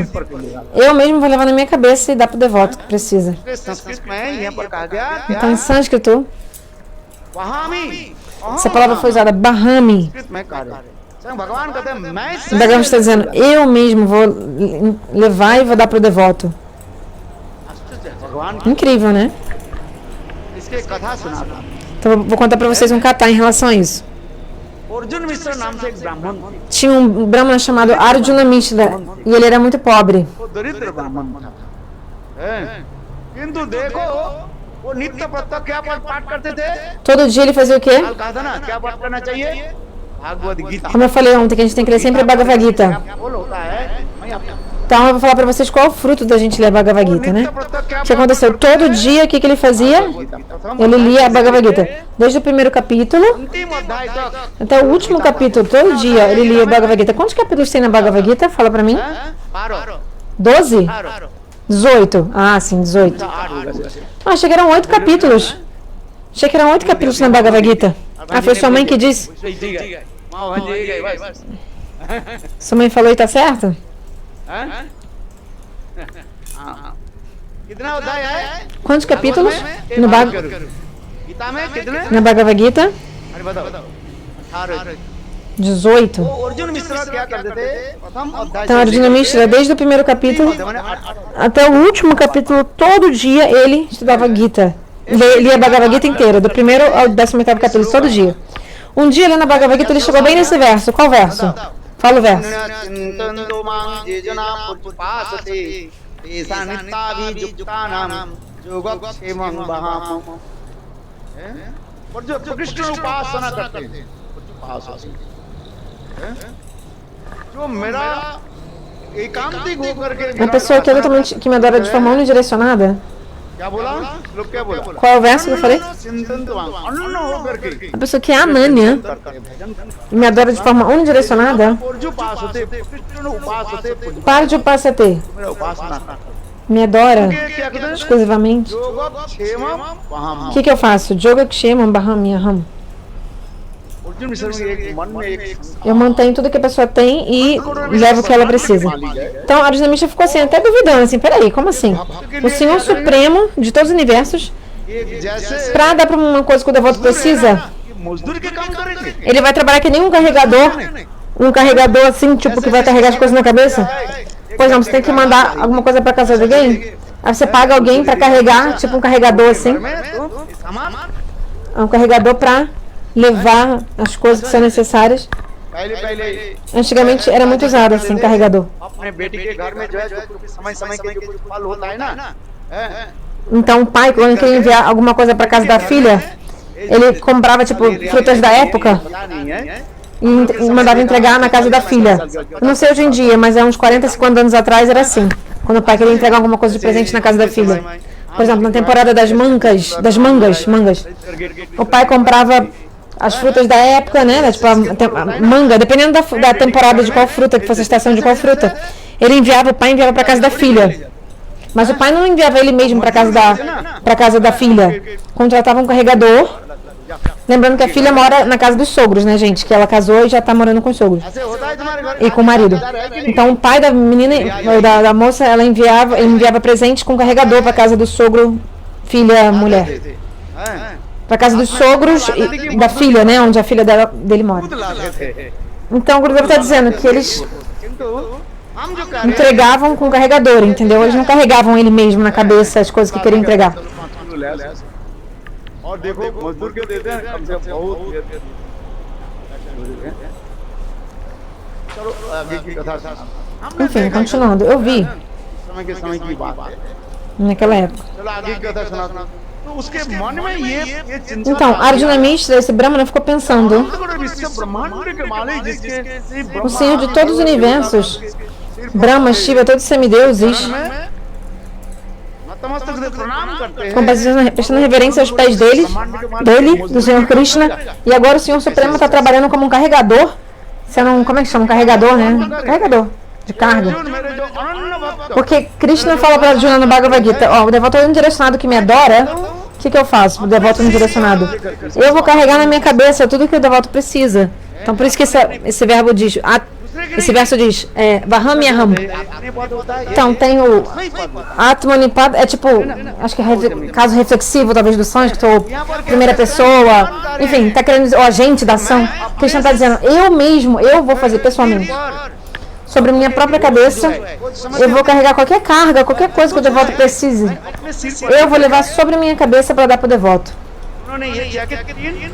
Eu mesmo vou levar na minha cabeça e dar para o devoto que precisa. Sanskrit में यहाँ पर कहा गया Então, em sânscrito, वहामी essa palavra foi usada, Bahami. Sanskrit में कहा गया स्वयं भगवान कहते हैं मैं O Bhagavan está dizendo: eu mesmo vou levar e vou dar para o devoto. भगवान Incrível, né? इसके कथा सुनाता हूँ। Então, eu vou contar para vocês um catá em relação a isso. Arjun मिश्र नाम से एक ब्राह्मण Tinha um brahmana chamado Arjuna Mishra e ele era muito pobre. वो दरिद्र ब्राह्मण था किंतु देखो वो नित्य प्रत्यक्ष क्या पाठ करते थे Todo dia ele fazia o quê? कल कहा था ना क्या पाठ करना चाहिए भागवत Gita Como eu falei ontem, que a gente tem que ler sempre a Bhagavad Gita. क्या बोल होता है मैं आपको Então eu vou falar para vocês qual é o fruto da gente ler a Bhagavad Gita, né? नित्य प्रत्यक्ष क्या O que aconteceu? Todo dia, o que ele fazia? Ele lia a Bhagavad Gita. Desde o primeiro capítulo अंतिम अध्याय तक até o último capítulo. Todo dia ele lia a Bhagavad Gita. Quantos capítulos tem na Bhagavad Gita? Fala para mim. 12? 18. Ah, sim, 18. Ah, achei que eram 8 capítulos. Achei que eram 8 capítulos na Bhagavad Gita. Ah, foi sua mãe que disse? Sua mãe falou e tá certo? कितना अध्याय है Quantos capítulos no Gita में कितने na Bhagavad Gita? अरे बताओ 18 18. तो अर्जुन मिश्र क्या करते थे प्रथम अध्याय Então, Arjuna Mishra, desde o primeiro capítulo até o último capítulo, todo dia ele estudava Gita. Lia a Bhagavad Gita inteira, do primeiro ao 18º capítulo, todo dia. Um dia, lendo a Bhagavad Gita, ele chegou bem nesse verso. Qual verso? Fala o verso. चिंतन्तो मां ये जना पुष्पासते तेषां नित्याभियुक्तानां योगक्षेमं वहामि और जो कृष्ण उपासना करते हैं जो मेरा एकांतिक होकर के Uma pessoa que é totalmente, que me adora de forma unidirecionada. क्या बोला लोग क्या बोला Qual é o verso que eu falei? चिंतन्तो मां अनन्य होकर के A pessoa que é Ananya e me adora de forma unidirecionada, और जो उपास होते कृष्ण उपास होते para de upasate, मेरा उपासना me adora क्या कहते हैं exclusivamente. योगक्षेमं वहामि O que eu faço? Yogakshemam Bahamyaham. Arjun विषय में एक मन में एक Eu mantenho tudo que a pessoa tem e levo o que ela precisa. Então a Arjuna Mishra ficou assim, até duvidando, assim, peraí, como assim? O Senhor Supremo de todos os universos, एक जैसे pra dar pra uma coisa que o devoto precisa, मजदूर के काम करेंगे ele vai trabalhar que nem um carregador assim, tipo, que vai carregar as coisas na cabeça. Por exemplo, você tem que mandar alguma coisa pra casa de alguém, aí você paga alguém pra carregar, tipo um carregador assim, um carregador pra levar as coisas que são necessárias. पहले Antigamente era muito usado assim, carregador. अपने बेटी के घर में जो है समय समय के जो कुछ फल होता है ना Então o pai, quando queria enviar alguma coisa pra casa da filha, ele comprava tipo frutas da época पता नहीं है e mandava entregar na casa da filha. Eu não sei hoje em dia, mas há uns 40, 50 anos atrás era assim. Quando o pai queria entregar alguma coisa de presente na casa da filha. Por exemplo, na temporada das mangas, o pai comprava as frutas da época, né? Tipo a manga, dependendo da temporada de qual fruta, que fosse a estação de qual fruta. O pai enviava pra casa da filha. Mas o pai não enviava ele mesmo pra casa da filha. Contratava um carregador. Lembrando que a filha mora na casa dos sogros, né, gente? Que ela casou e já tá morando com os sogros. E com o marido. Então o pai da menina, da moça, ele enviava presente com carregador pra casa do sogro, filha, mulher. Pra casa dos sogros e da filha, né? Onde a filha dele mora. Então o Gurudeva tá dizendo que eles entregavam com carregador, entendeu? Eles não carregavam ele mesmo na cabeça as coisas que queriam entregar. और देखो मजदूर के देते हैं कम से कम बहुत चलो आगे की कथा Enfim, continuando, eu vi समय की बात है naquela época. चलो आगे की कथा सुना तो उसके मन में ये चिंता Então, Arjuna Mishra, esse Brahmana, ficou pensando: विश्व ब्रह्मांड के मालिक जिसके o Senhor de todos os universos, Brahma, Shiva, todos os semideuses, नतमस्तक से प्रणाम करते हैं estão prestando reverência aos pés dele, do Senhor Krishna, e agora o Senhor Supremo está trabalhando como um carregador, sendo como é que chama? Um carregador, né? Carregador de carga. मेरे जो अनन्य भक्त Porque Krishna fala para Arjuna no Bhagavad Gita: ó, o devoto unidirecionado que me adora, o que eu faço? O devoto unidirecionado, eu vou carregar na minha cabeça tudo que o devoto precisa. Então por isso que esse verbo diz, esse verso diz, Vahamyaham. Então tem o Atmanipad, é tipo, acho que é caso reflexivo talvez do sonho, que estou primeira pessoa, enfim, tá querendo dizer, o agente da ação. Krishna está dizendo, eu vou fazer pessoalmente. Sobre minha própria cabeça, eu vou carregar qualquer carga, qualquer coisa que o devoto precise. Eu vou levar sobre minha cabeça para dar para o devoto. उन्होंने ये किया कि तीन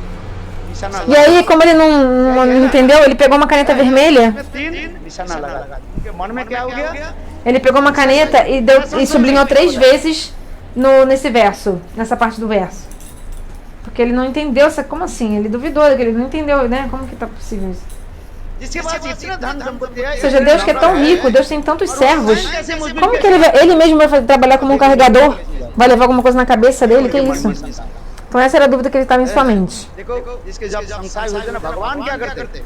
निशाना E aí, como ele não entendeu, ele pegou uma caneta vermelha, तीन निशाना लगा उनके मन में क्या हो गया ele pegou uma caneta e sublinhou 3 vezes nesse verso, nessa parte do verso. Porque ele não entendeu, como assim? Ele duvidou, ele não entendeu, né? Como que tá possível isso? जिसके पास इतना धन संपत्ति है Ou seja, Deus que é tão rico, Deus tem tantos servos, como que ele mesmo vai trabalhar como um carregador? Vai levar alguma coisa na cabeça dele? Que isso? Então essa era a dúvida que ele estava em sua mente. देखो जिसके जब संशय होते ना भगवान क्या करते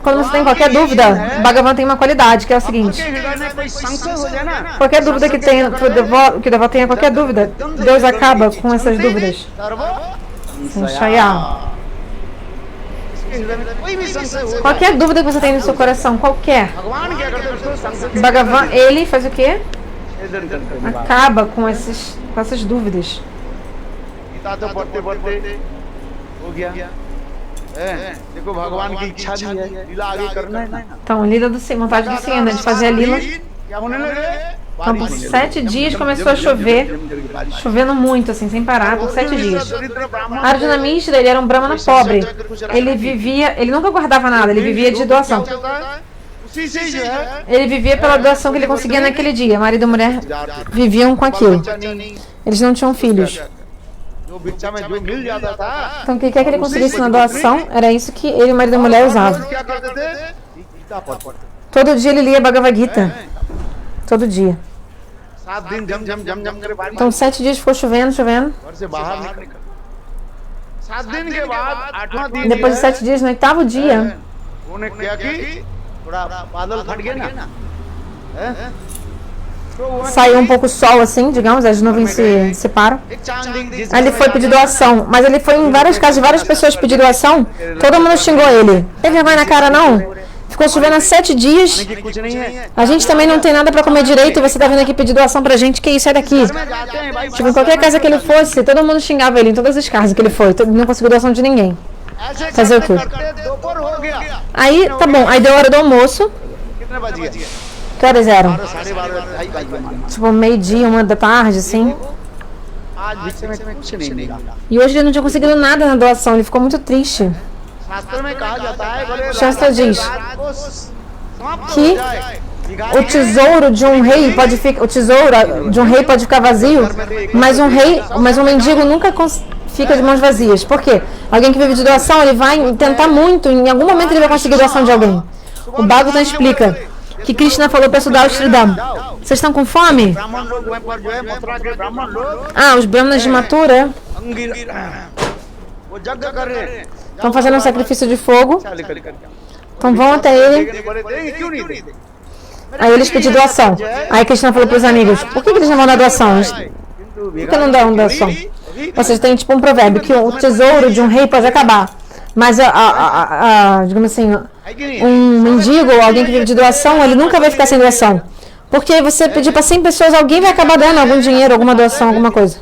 Quando você tem qualquer dúvida, o Bhagavan tem uma qualidade, que é o seguinte: आपके हृदय में कोई संशय हो जाए ना qualquer dúvida que o devoto tenha qualquer dúvida, Deus acaba com essas dúvidas. सर्व Sanshaya. इसके हृदय में कोई भी संशय हो Qualquer dúvida que você tem no seu coração, qualquer, भगवान क्या करते हैं उसको संशय Bhagavan, ele faz o quê? छेदन करते हैं Acaba com essas dúvidas. Gita तो पढ़ते पढ़ते हो गया देखो भगवान की इच्छा भी है लीला आगे करना है ना Então, a lida do Senhor, vontade do Senhor, né, de fazer a lila. क्या होने लगे Então, por 7 dias começou a chover, chovendo muito, assim, sem parar, por 7 dias. दरिद्र ब्राह्मण Arjuna Mishra, ele era um brahmana pobre. Ele nunca guardava nada, ele vivia de doação. उसी से जो है Ele vivia pela doação que ele conseguia naquele dia. Marido e mulher viviam com aquilo. Eles não tinham filhos. जो भिक्षा में जो मिल जाता था Então, o que quer que ele conseguisse na doação, era isso que ele, o marido e a mulher, usavam. क्या करते थे गीता पढ़ते Todo dia ele lia Bhagavad Gita. Todo dia. 7 दिन जम करे बारिश Então, 7 dias ficou chovendo. घर से बाहर निकल 7 दिन के बाद 8वां दिन Depois de 7 dias, no 8º dia, उन्होंने क्या की थोड़ा बादल फट गए ना saiu um pouco o sol assim, digamos, as nuvens se separam. Aí ele foi pedir doação, mas ele foi em várias casas de várias pessoas pedir doação, todo mundo xingou ele. Tem vergonha na cara não? Ficou chovendo há 7 dias, a gente também não tem nada pra comer direito e você tá vindo aqui pedir doação pra gente, que isso, sai daqui. Tipo, em qualquer casa que ele fosse, todo mundo xingava ele, em todas as casas que ele foi, não conseguiu doação de ninguém. Fazer o quê? Aí, tá bom, aí deu hora do almoço. Que horas eram? Tipo, meio-dia, 1 da tarde, assim. E hoje ele não tinha conseguido nada na doação, ele ficou muito triste. Shastra diz que o tesouro de um rei pode ficar vazio, mas um mendigo nunca fica de mãos vazias. Por quê? Alguém que vive de doação, ele vai tentar muito, em algum momento ele vai conseguir doação de alguém. O Bhagavatam explica que Krishna falou para estudar o Sridham. Vocês estão com fome? Ah, os brahmanas de Mathura estão fazendo um sacrifício de fogo. Então vão até ele. Aí eles pedem doação. Aí Krishna falou para os amigos: por que eles não vão dar doação? Por que não dão doação? Vocês têm tipo um provérbio que o tesouro de um rei pode acabar, mas digamos assim, um mendigo ou alguém que vive de doação, ele nunca vai ficar sem doação. Porque você pedir para 100 pessoas, alguém vai acabar dando algum dinheiro, alguma doação, alguma coisa.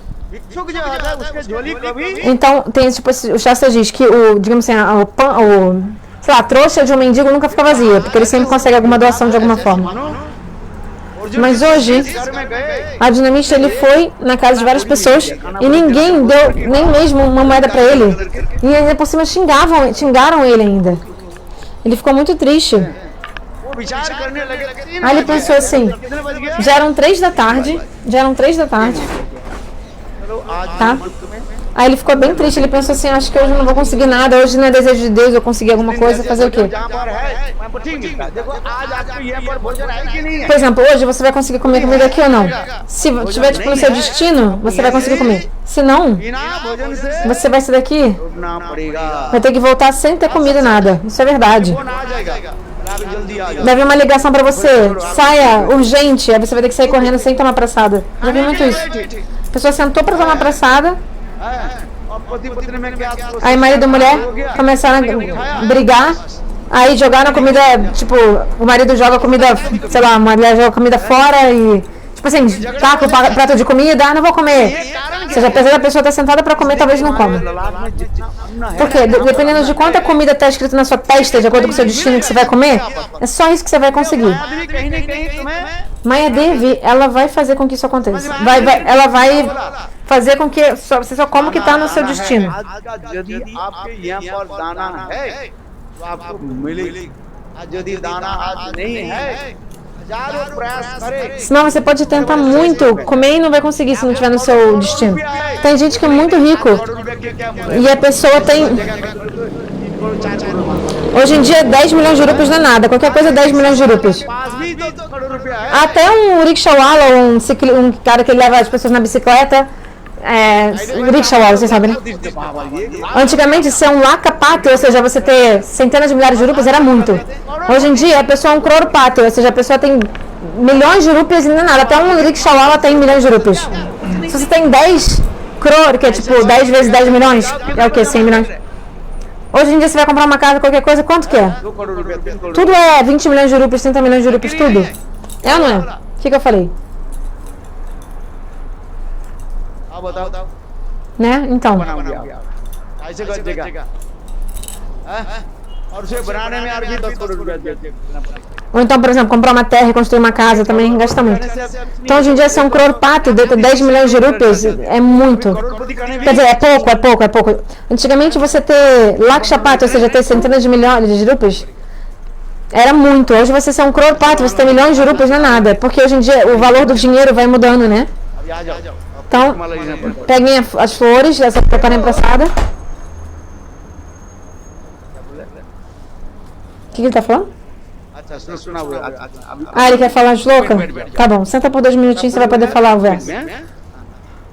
Então, tem tipo, o Shastra diz que digamos assim, sei lá, a trouxa de um mendigo nunca fica vazia, porque ele sempre consegue alguma doação de alguma forma. Mas hoje, a Dinamite, ele foi na casa de várias pessoas e ninguém deu nem mesmo uma moeda para ele. E ainda por cima xingaram ele ainda. Ele ficou muito triste. Aí ele pensou assim, já eram 3 da tarde, tá? Aí ele ficou bem triste, ele pensou assim, acho que hoje eu não vou conseguir nada, hoje não é desejo de Deus, eu conseguir alguma coisa, fazer o quê? Por exemplo, hoje você vai conseguir comer comida aqui ou não? Se tiver tipo no seu destino, você vai conseguir comer. Se não, você vai sair daqui, vai ter que voltar sem ter comido nada. Isso é verdade. Deve vir uma ligação pra você, saia urgente, aí você vai ter que sair correndo sem tomar praçada. Já vi muito isso. A pessoa sentou pra tomar praçada, aí marido e mulher começaram a brigar, aí jogaram a comida, tipo, o marido joga a comida, sei lá, a mulher joga a comida fora e, tipo assim, taca o prato de comida, não vou comer. Ou seja, apesar da pessoa estar sentada para comer, talvez não coma. Porque dependendo de quanta comida está escrito na sua testa, de acordo com o seu destino que você vai comer, é só isso que você vai conseguir. Maya Devi, ela vai fazer com que isso aconteça. Ela vai fazer com que você só coma o que está no seu destino. Senão você pode tentar muito comer e não vai conseguir se não estiver no seu destino. Tem gente que é muito rico e a pessoa tem... Hoje em dia 10 milhões de rupias não é nada, qualquer coisa é 10 milhões de rupias. Até um rickshawala, um cara que leva as pessoas na bicicleta, rickshawala, vocês sabem, né? Antigamente ser um lakapati, ou seja, você ter centenas de milhares de rupias era muito. Hoje em dia a pessoa é um crorpati, ou seja, a pessoa tem milhões de rupias e não é nada. Até um rickshawala tem milhões de rupias. Se você tem 10 crore, que é tipo 10 vezes 10 milhões, é o que? 100 milhões? Hoje em dia você vai comprar uma casa, qualquer coisa, quanto que é? Tudo é 20 milhões de rupias, 30 milhões de rupias, tudo. É ou não é? O que eu falei? Né? Então. Ou então, por exemplo, comprar uma terra e construir uma casa também gasta muito. Então, hoje em dia, se é um crorpati, 10 milhões de rupias é muito. Quer dizer, é pouco. Antigamente, você ter lakshapati, ou seja, ter centenas de milhões de rupias, era muito. Hoje, você ser um crorpati, você ter milhões de rupias não é nada. Porque hoje em dia, o valor do dinheiro vai mudando, né? Então, peguem as flores, essa preparem praçada. O que ele tá falando? Ah, ele quer falar shloka? Tá bom, senta por 2 minutinhos, você vai poder falar o verso.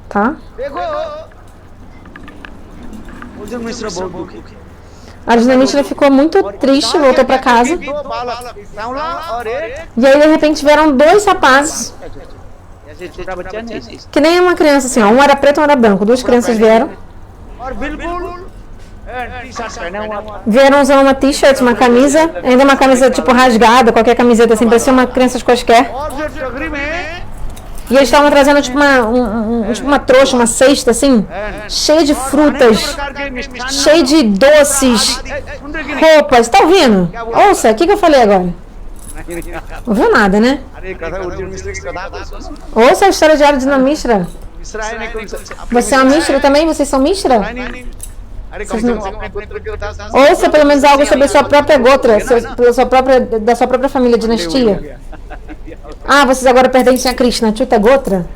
Tá? A Dinamite ficou muito triste, voltou pra casa. E aí, de repente, vieram 2 rapazes ऐसे छोटा बच्चा नहीं ऐसे। Que nem uma criança assim, ó. Um era preto, um era branco. Duas crianças vieram. और बिल्कुल टी-शर्ट पहना हुआ था। Vieram usando uma t-shirt, uma camisa. Ainda uma camisa tipo rasgada, qualquer camiseta assim, parecia uma criança quaisquer. और जो टोकरी में E eles estavam trazendo tipo tipo uma trouxa, uma cesta assim, cheia de frutas, प्रकार के मिष्ठान cheia de doces, सुन रहे कि roupas. Tá ouvindo? Ouça, o que eu falei agora? नहीं? Ouviu nada, né? अरे कथा अर्जुन मिश्र की कथा को सुन। Ouça a história diária de uma Mishra. Mishra है नहीं कौन सा? Você é uma Mishra também? Vocês são Mishra? नहीं। अरे कम से कम अपने पुत्र की कथा सुन। Ouça pelo menos algo sobre a sua própria gotra, da sua própria família, dinastia. Ah, vocês agora pertencem a Krishna, Chuta Gotra?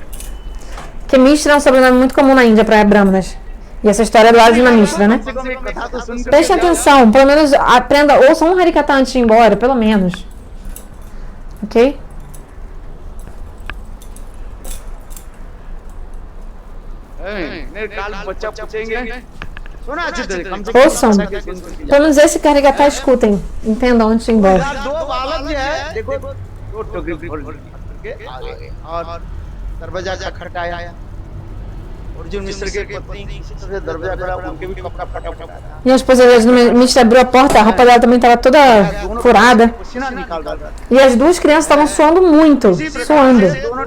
Que Mishra é um sobrenome muito comum na Índia para Brahmanas. E essa história é do lado de uma Mishra, né? कम से कम एक कथा तो सुन कर Preste atenção, pelo menos aprenda, ouça um Harikata antes de ir embora, pelo menos. Ok? नहीं काल बच्चा पूछेंगे सुना अच्छी तरह कम से Ouçam. Pelo menos esse Harikata escutem. Entendam antes de ir embora. दो बालक जो है देखो दो टोकरी खोल के आ गए और दरवाजा खटखटाया अर्जुन मिश्र के पत्नी किसी तरह से दरवाजा खोला उनके भी कपड़ा फटा था E a esposa de Mishra abriu a porta, a roupa dela também estava toda furada. पसीना निकाल रहा था E as duas crianças estavam suando muito, suando. दोनों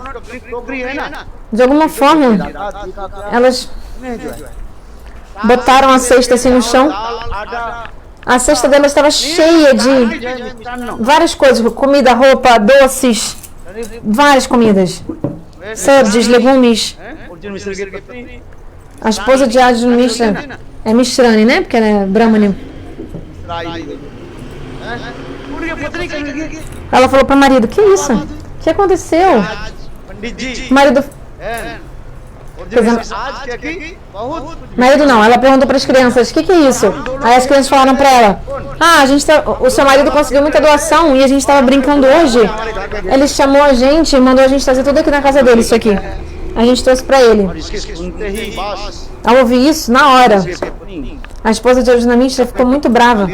टोकरी है ना De alguma forma, elas botaram a cesta assim no chão. आटा A cesta delas estava cheia de várias coisas, comida, roupa, doces, várias comidas. Sabdes, legumes. Arjun मिश्र की पत्नी A esposa de Arjuna Mishra é Mishrani, né? Porque ela é Brahmani. उनकी पत्नी कहने लगी Ela falou para o marido: Que isso? O que aconteceu? पंडित जी O marido, Arjun मिश्र आज क्या की बहुत marido não, ela perguntou para as crianças: O que é isso? Aí as crianças falaram para ela: Ah, o seu marido conseguiu muita doação e a gente estava brincando hoje. Ele chamou a gente e mandou a gente trazer tudo aqui na casa dele, isso aqui. A gente trouxe para ele. इसके सुनते ही बस Ao ouvir isso, na hora, a esposa de Arjuna Mishra ficou muito brava.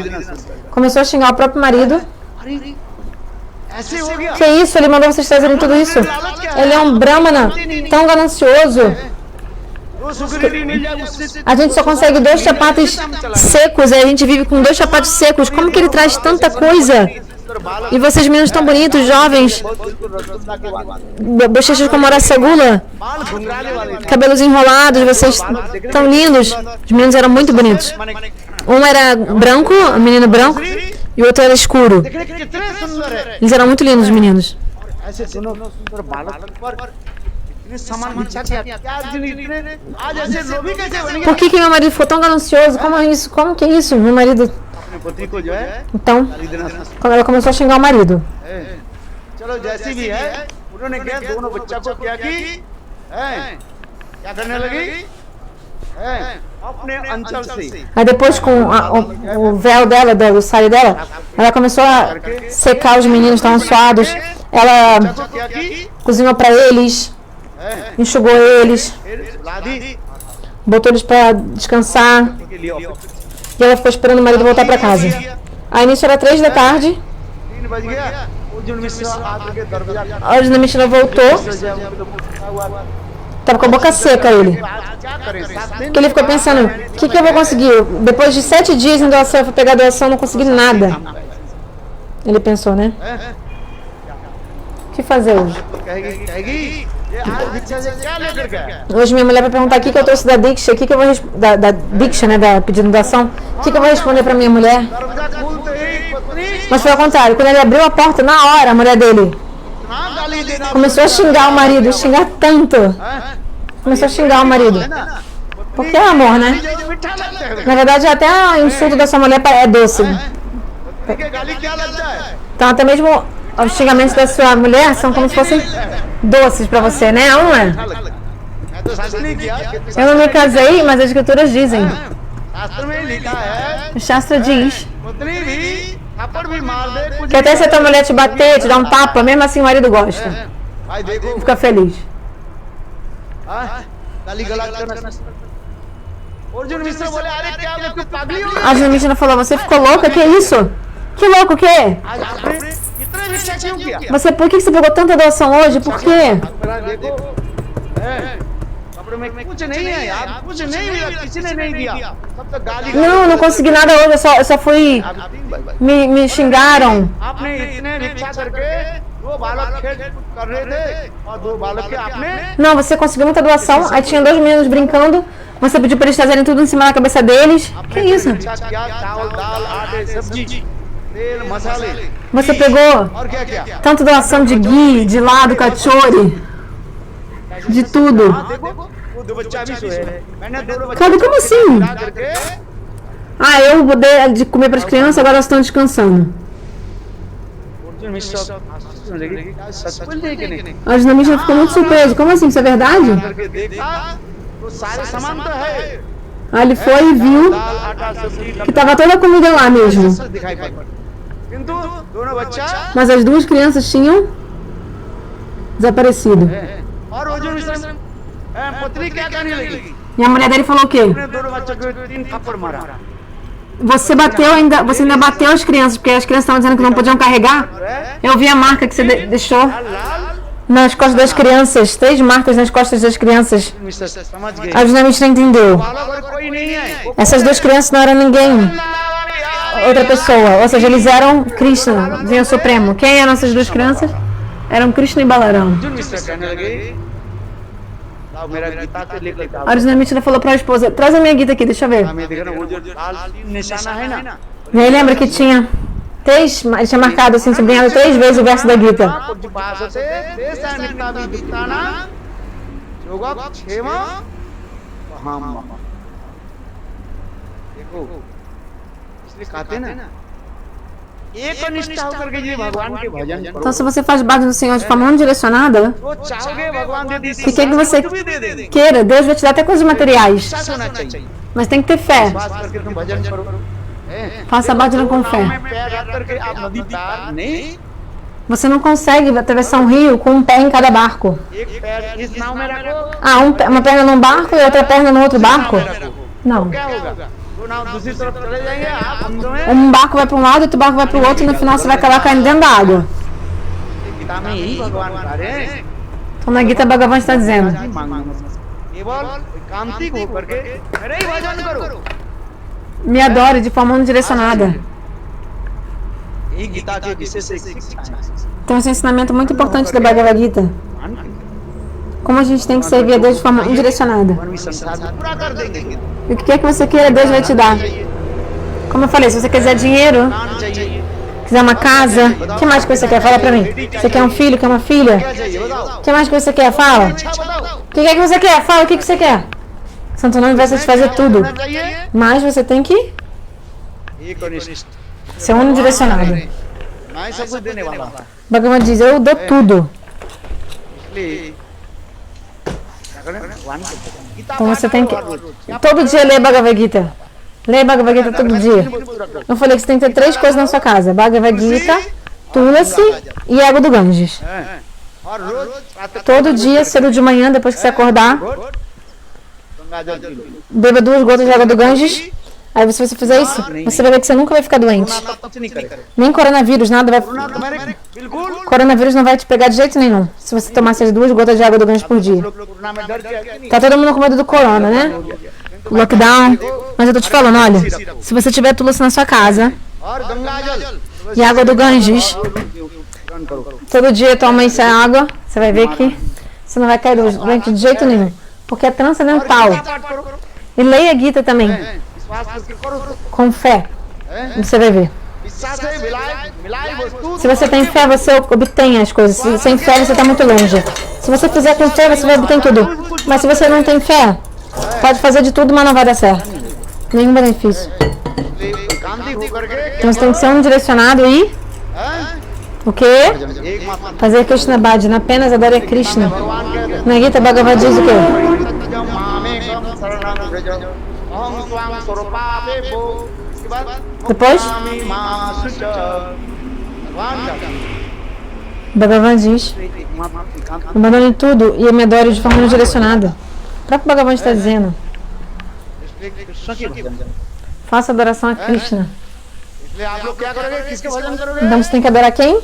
Começou a xingar o próprio marido. ऐसे हो गया Que isso? Ele mandou vocês trazerem tudo isso? Ele é um brahmana tão ganancioso. वो सुग्रीव मिल जाए उससे A gente só consegue 2 chapates secos e a gente vive com 2 chapates secos. Como que ele traz tanta coisa? E vocês meninos tão bonitos, jovens, bochechas como Arasagula, बाल घुंघराने वाले cabelos enrolados, vocês tão lindos. Os meninos eram muito bonitos. Um era branco, o menino branco, e o outro era escuro. देखने के कितने सुंदर है Eles eram muito lindos, os meninos. ऐसे सुनो सुंदर बालक पर इतने समान भिक्षा किया क्या दिन इतने आज ऐसे लोभी कैसे बन गए Por que meu marido ficou tão ganancioso? Como é isso? Como que é isso? Meu marido... अपने पति को जो है Então, खरीदना quando ela começou a xingar o marido. है चलो जैसी भी है उन्होंने क्या दोनों बच्चा को क्या की है क्या करने लगी है अपने अंचल से Aí depois com o véu dela, do saio dela, ela começou a secar os meninos, estavam suados. Ela को क्या की cozinhou pra eles, enxugou eles, फिर लादी botou eles pra descansar. के लिए office E ela ficou esperando o marido voltar pra casa. Aí nisso era 3 da tarde, 3 बज गया अर्जुन मिश्र आके दरवाजा a Arjuna Mishra voltou, tava com a boca seca ele. क्या करें 7 दिन Porque ele ficou pensando, o que eu vou conseguir? Depois de 7 dias em doação, eu fui pegar doação, não consegui nada. Ele pensou, né? O que fazer hoje? कहेगी ये आज भिक्षा से क्या लेकर गया Hoje minha mulher vai perguntar o que eu trouxe da Diksha, o que eu vou da Diksha, né, da pedindo doação, o que eu vou responder pra minha mulher? दरवाजा खोलते ही पत्नी Mas foi ao contrário, quando ele abriu a porta, na hora, a mulher dele ना गाली देना começou a xingar o marido, xingar tanto. Começou a xingar o marido. Porque é amor, né? मीठा लगता है Na verdade, até o insulto dessa mulher é doce. ठीक है गाली क्या लगता है Então, até mesmo os xingamentos da sua mulher são como se fossem doces pra você, né? Ou não é? मैं तो शास्त्र नहीं किया Eu não me casei, mas as escrituras dizem. शास्त्र में लिखा है O Shastra diz पत्नी भी थप्पड़ भी मार दे कुछ que até se a tua mulher te bater, te dar um tapa, mesmo assim o marido gosta. भाई देखो Fica feliz. गाली गलत करना अर्जुन मिश्र बोले अरे क्या मैं पागली हूँ A Arjuna Mishra falou, você ficou louca? Que isso? Que louco, o quê? आज आपने इतने तूने भिक्षा क्यों किया? Você, por que você pegou tanta doação hoje? Por quê? मेरा देखो, कपड़े में कुछ नहीं है यार, कुछ नहीं मिला, किसी ने नहीं दिया, सब तो गाली। Não, não consegui nada hoje, eu só fui... Me xingaram. आपने इतने भिक्षा करके 2 बालक खेल कर रहे थे और 2 बालक के आपने Não, você conseguiu muita doação, aí tinha 2 meninos brincando, você pediu pra eles trazerem tudo em cima da cabeça deles. Que isso? भिक्षा किया, चावल दाल आटे सब्जी तेल मसाले Você pegou और क्या क्या? tanto doação de ghee, de lado, cachorro, de tudo. देखो वो 2 बच्चा भी सोए हैं, मैंने 2 बच्चे Cara, como assim? मिला करके Ah, eu dei de comer pras crianças, agora elas estão descansando. सच बोल रहे कि नहीं? A dinamite ficou muito surpresa. Como assim? Isso é verdade? करके देखा तो सारे सामान तो है, Aí ele foi e viu दाल आटा सब्जी que tava toda a comida lá mesmo. सब दिखाई पड़ा, किंतु दोनों बच्चा Mas as 2 crianças tinham desaparecido. और वो जो मिश्रण पत्नी क्या कहने लगी? E a mulher dele falou o quê? उसने दोनों बच्चों को 3 थप्पड़ मारा। Você ainda bateu as crianças, porque as crianças estavam dizendo que não podiam carregar. Eu vi a marca que você deixou nas costas das crianças. 3 marcas nas costas das crianças. Mister समझ गए, A dinamite não entendeu. बालक और कोई नहीं है, Essas 2 crianças não eram ninguém. Outra pessoa. Ou seja, eles eram Krishna, Deus Supremo. Quem eram essas 2 crianças? Eram Krishna e Balaram. जो मिस्टर कहने लगे लाओ मेरा गीता से लेकर जाओ। A dinamite ainda falou para a esposa: traz a minha guita aqui, deixa eu ver. हमें देखो ना वो जो लाल 3 निशाना है ना, E aí lembra que tinha 3, ele tinha marcado assim, sublinhado 3 vezes o verso da Gita. कुछ पास से देश मिलता भी दिखाना योगा क्षेमा हम देखो, इसलिए कहते ना एक निष्ठा होकर के जी भगवान के भजन करो, Então, se você faz parte do Senhor de forma não direcionada, तो चाहोगे भगवान दे दी, o que é que você भी दे दे, queira, Deus vai te dar até coisas materiais. विश्वास होना चाहिए, Mas tem que ter fé. विश्वास करके तुम भजन करो। Faça a bhajana com fé. में पैर रख करके आप नदी पार नहीं, Você não consegue atravessar um rio com um pé em cada barco. एक पैर इस नाव में रखो, Ah, uma perna num barco e outra perna no outro barco? Não. क्या होगा? दो नाव दूसरी तरफ चले जाएंगे, आप हम दोनों Um barco vai para um lado, outro barco vai para o outro e no final você vai acabar caindo dentro da água. Gita में यही भगवान कह रहे हैं, Então na Gita Bhagavan está dizendo: केवल कांतिक होकर के मेरे ही भजन करो, me adore de forma não direcionada. यही गीता के विशेष शिक्षा है। Então esse é um ensinamento muito importante da Bhagavad Gita. Como a gente tem que servir a Deus de forma indirecionada. मन में संसार पूरा कर देंगे, E o que quer que você queira, Deus vai te dar. Como eu falei, se você quiser dinheiro, दान चाहिए, quiser uma casa, o que mais que você quer? Fala pra mim. Você quer um filho, quer uma filha? क्या चाहिए बताओ, O que mais que você quer? Fala. अच्छा बताओ, O que é que você quer? Fala o que você quer. Santo Nome vai satisfazer tudo. होना चाहिए Mas você tem que एक निष्ठ, ser unidirecionado. मैं सब कुछ देने वाला हूँ, Bhagavan diz: eu dou tudo. इसलिए क्या करें? भगवान के भजन। Gita Então você tem que पाठ करो, todo dia ler Bhagavad Gita. Leia Bhagavad Gita todo dia. Eu falei que você tem que ter 3 coisas na sua casa: Bhagavad Gita, Tulasi e água do Ganges. हैं? और रोज प्रातः Todo dia, cedo de manhã, depois que você acordar, Ganga जल P low, beba 2 gotas de água do Ganges. Aí se você fizer isso, você vai ver que você nunca vai ficar doente. Corona कुछ नहीं करेगा, Nem coronavírus, nada vai. Corona तुम्हारे बिल्कुल, Coronavírus não vai te pegar de jeito nenhum. Se você tomar essas 2 gotas de água do Ganges por dia. लोग कोरोना में डर के नहीं, Tá todo mundo com medo do corona, né? Lockdown. Mas eu tô te falando, olha, se você tiver Tulasi na sua casa और गंगा जल e água do Ganges, ग्रहण करो, todo dia toma essa água, você vai ver que você não vai cair doente de jeito nenhum. Porque é transcendental. पाठ करो, E leia a Gita também, विश्वास करके करो, com fé. Você vai ver. विश्वास से मिलाई वस्तु Se você tem fé, você obtém as coisas. Sem fé, você está muito longe. Se você fizer com fé, você vai obter tudo. Mas se você não tem fé, pode fazer de tudo, mas não vai dar certo. Nenhum benefício. Gandhi होकर के Então você tem que ser unidirecionado e o quê? एक मात्र Fazer Krishna Bhajana, apenas adore a Krishna. भगवान कहते Na Gita Bhagavad diz o quê? हैं मामेकं शरणं व्रज अहं त्वां स्वरूपादेवो, इसके बाद Depois, स्वामी मां सुच, भगवान कहते हैं Bhagavan diz: abandone tudo e me adore de forma unidirecionada. O próprio Bhagavan está dizendo: Krishna की भजन, faça adoração a Krishna. इसलिए आप लोग क्या करोगे, किसके भजन करोगे? Então você tem que adorar quem?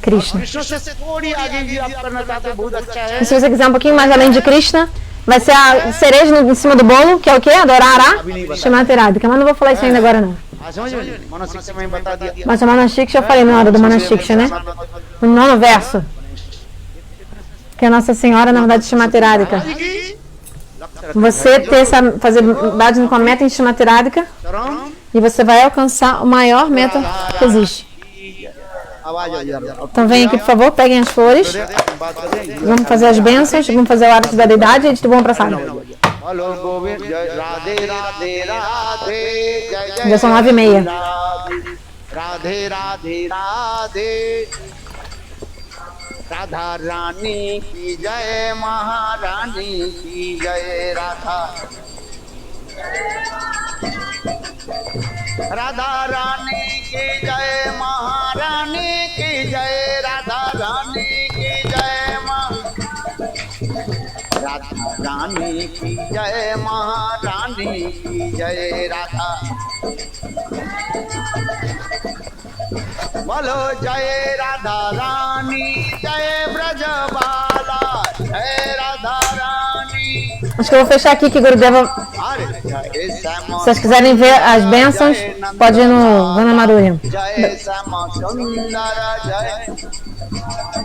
Krishna. Krishna से थोड़ी आगे भी आप करना चाहते हो बहुत अच्छा है। E se você quiser um pouquinho mais além de Krishna, vai ser a cereja em cima do bolo, que é o quê? Adorar a Shrimati Radhika. Mas não vou falar isso ainda agora não. समझ में मनो शिक्षा में बता दिया। Mas a Manashiksha, eu falei na hora do Manashiksha, né? No 9º verso. Que a Nossa Senhora, na verdade, Shrimati Radhika. Você ter fazer bhajana com a meta em Shrimati Radhika e você vai alcançar o maior meta que existe. Então vem aqui, por favor, peguem as flores. Vamos fazer as bênçãos, vamos fazer o hábito da deidade e vamos para a sala. Já são 9h30. Radhe राधे राधे राधा रानी की जय महारानी की जय राधा राधा रानी की जय महारानी की जय राधा रानी की जय राधा रानी की जय महारानी की जय राधा बोलो जय राधा रानी जय ब्रजबाला जय राधा Rani. Acho que eu vou fechar aqui que Gurudeva. Se vocês quiserem ver as bênçãos, pode ir no Vana Madhurya. जय श्याम सुंदर जय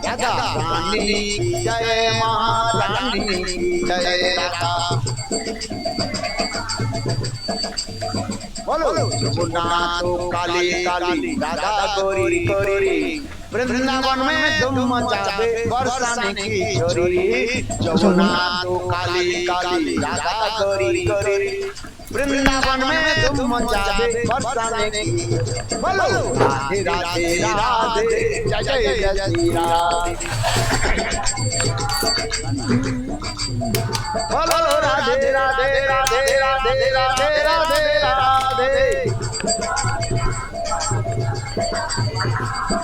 राधा रानी जय महारानी जय राधा बोलो जमुना तो काली काली राधा गोरी गोरी वृंदावन में धूम मचावे बरसाने की छोरी जमुना तो काली काली राधा गोरी गोरी वृंदावन में धूम मचावे बरसाने की बोलो राधे राधे राधे जय जय जय श्री राधे बोलो राधे राधे राधे राधे राधे राधे राधे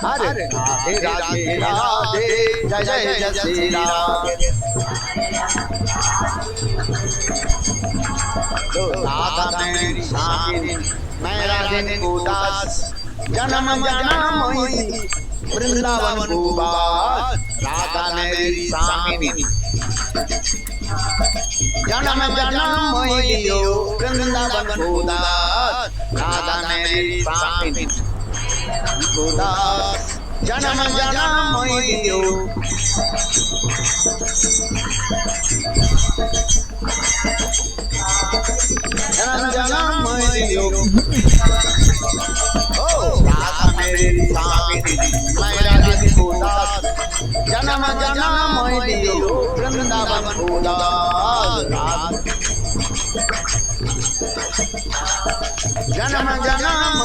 अरे राधे राधे राधे जय जय जय श्री राधे राधा मेरी साकिनी मैं राधिनी को दास जन्म जन्म वृंदावन भूवास राधा मेरी साकिनी जन्म जन्म वृंदावन भूदास राधा मेरी साकिनी भूदास जन्म जन्म जन्म जन्म ओ राधा मेरी साकिनी मैं राधिनी भूदास जन्म जन्म वृंदावन भूदास जन्म जन्म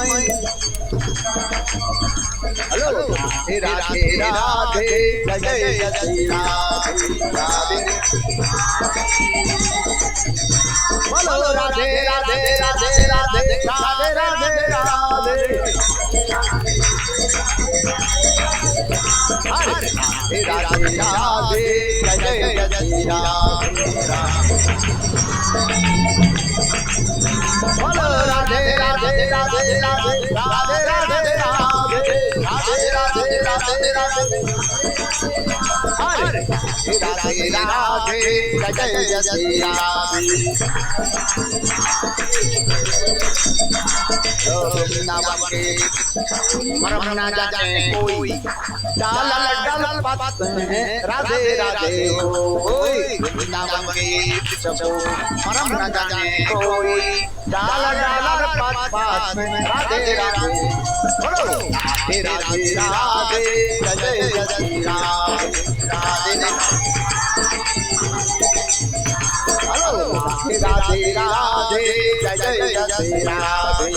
हेलो राधे राधे राधे जय जय श्री राधे बोलो राधे राधे राधे राधे राधे राधे राधे राधे राधे राधे जय जय श्री राधे बोलो राधे राधे राधे राधे राधे राधे राधे राधे राधे राधे राधे राधे राधे जय जय श्री राधे वृंदावन के मरम न जाने कोई डाल डाल पात है राधे राधे होय वृंदावन के सबको मरम न जाने कोई डाल डाल पात में राधे राधे बोलो राधे राधे राधे जय जय श्री राधे राधे हेलो राधे राधे राधे जय जय श्री राधे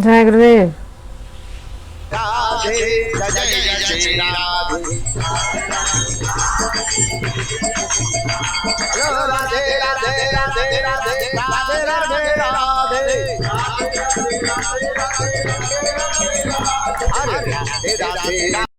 जय गुरुदेव राधे जय जय श्री राधे राधे राधे राधे राधे राधे राधे राधे राधे राधे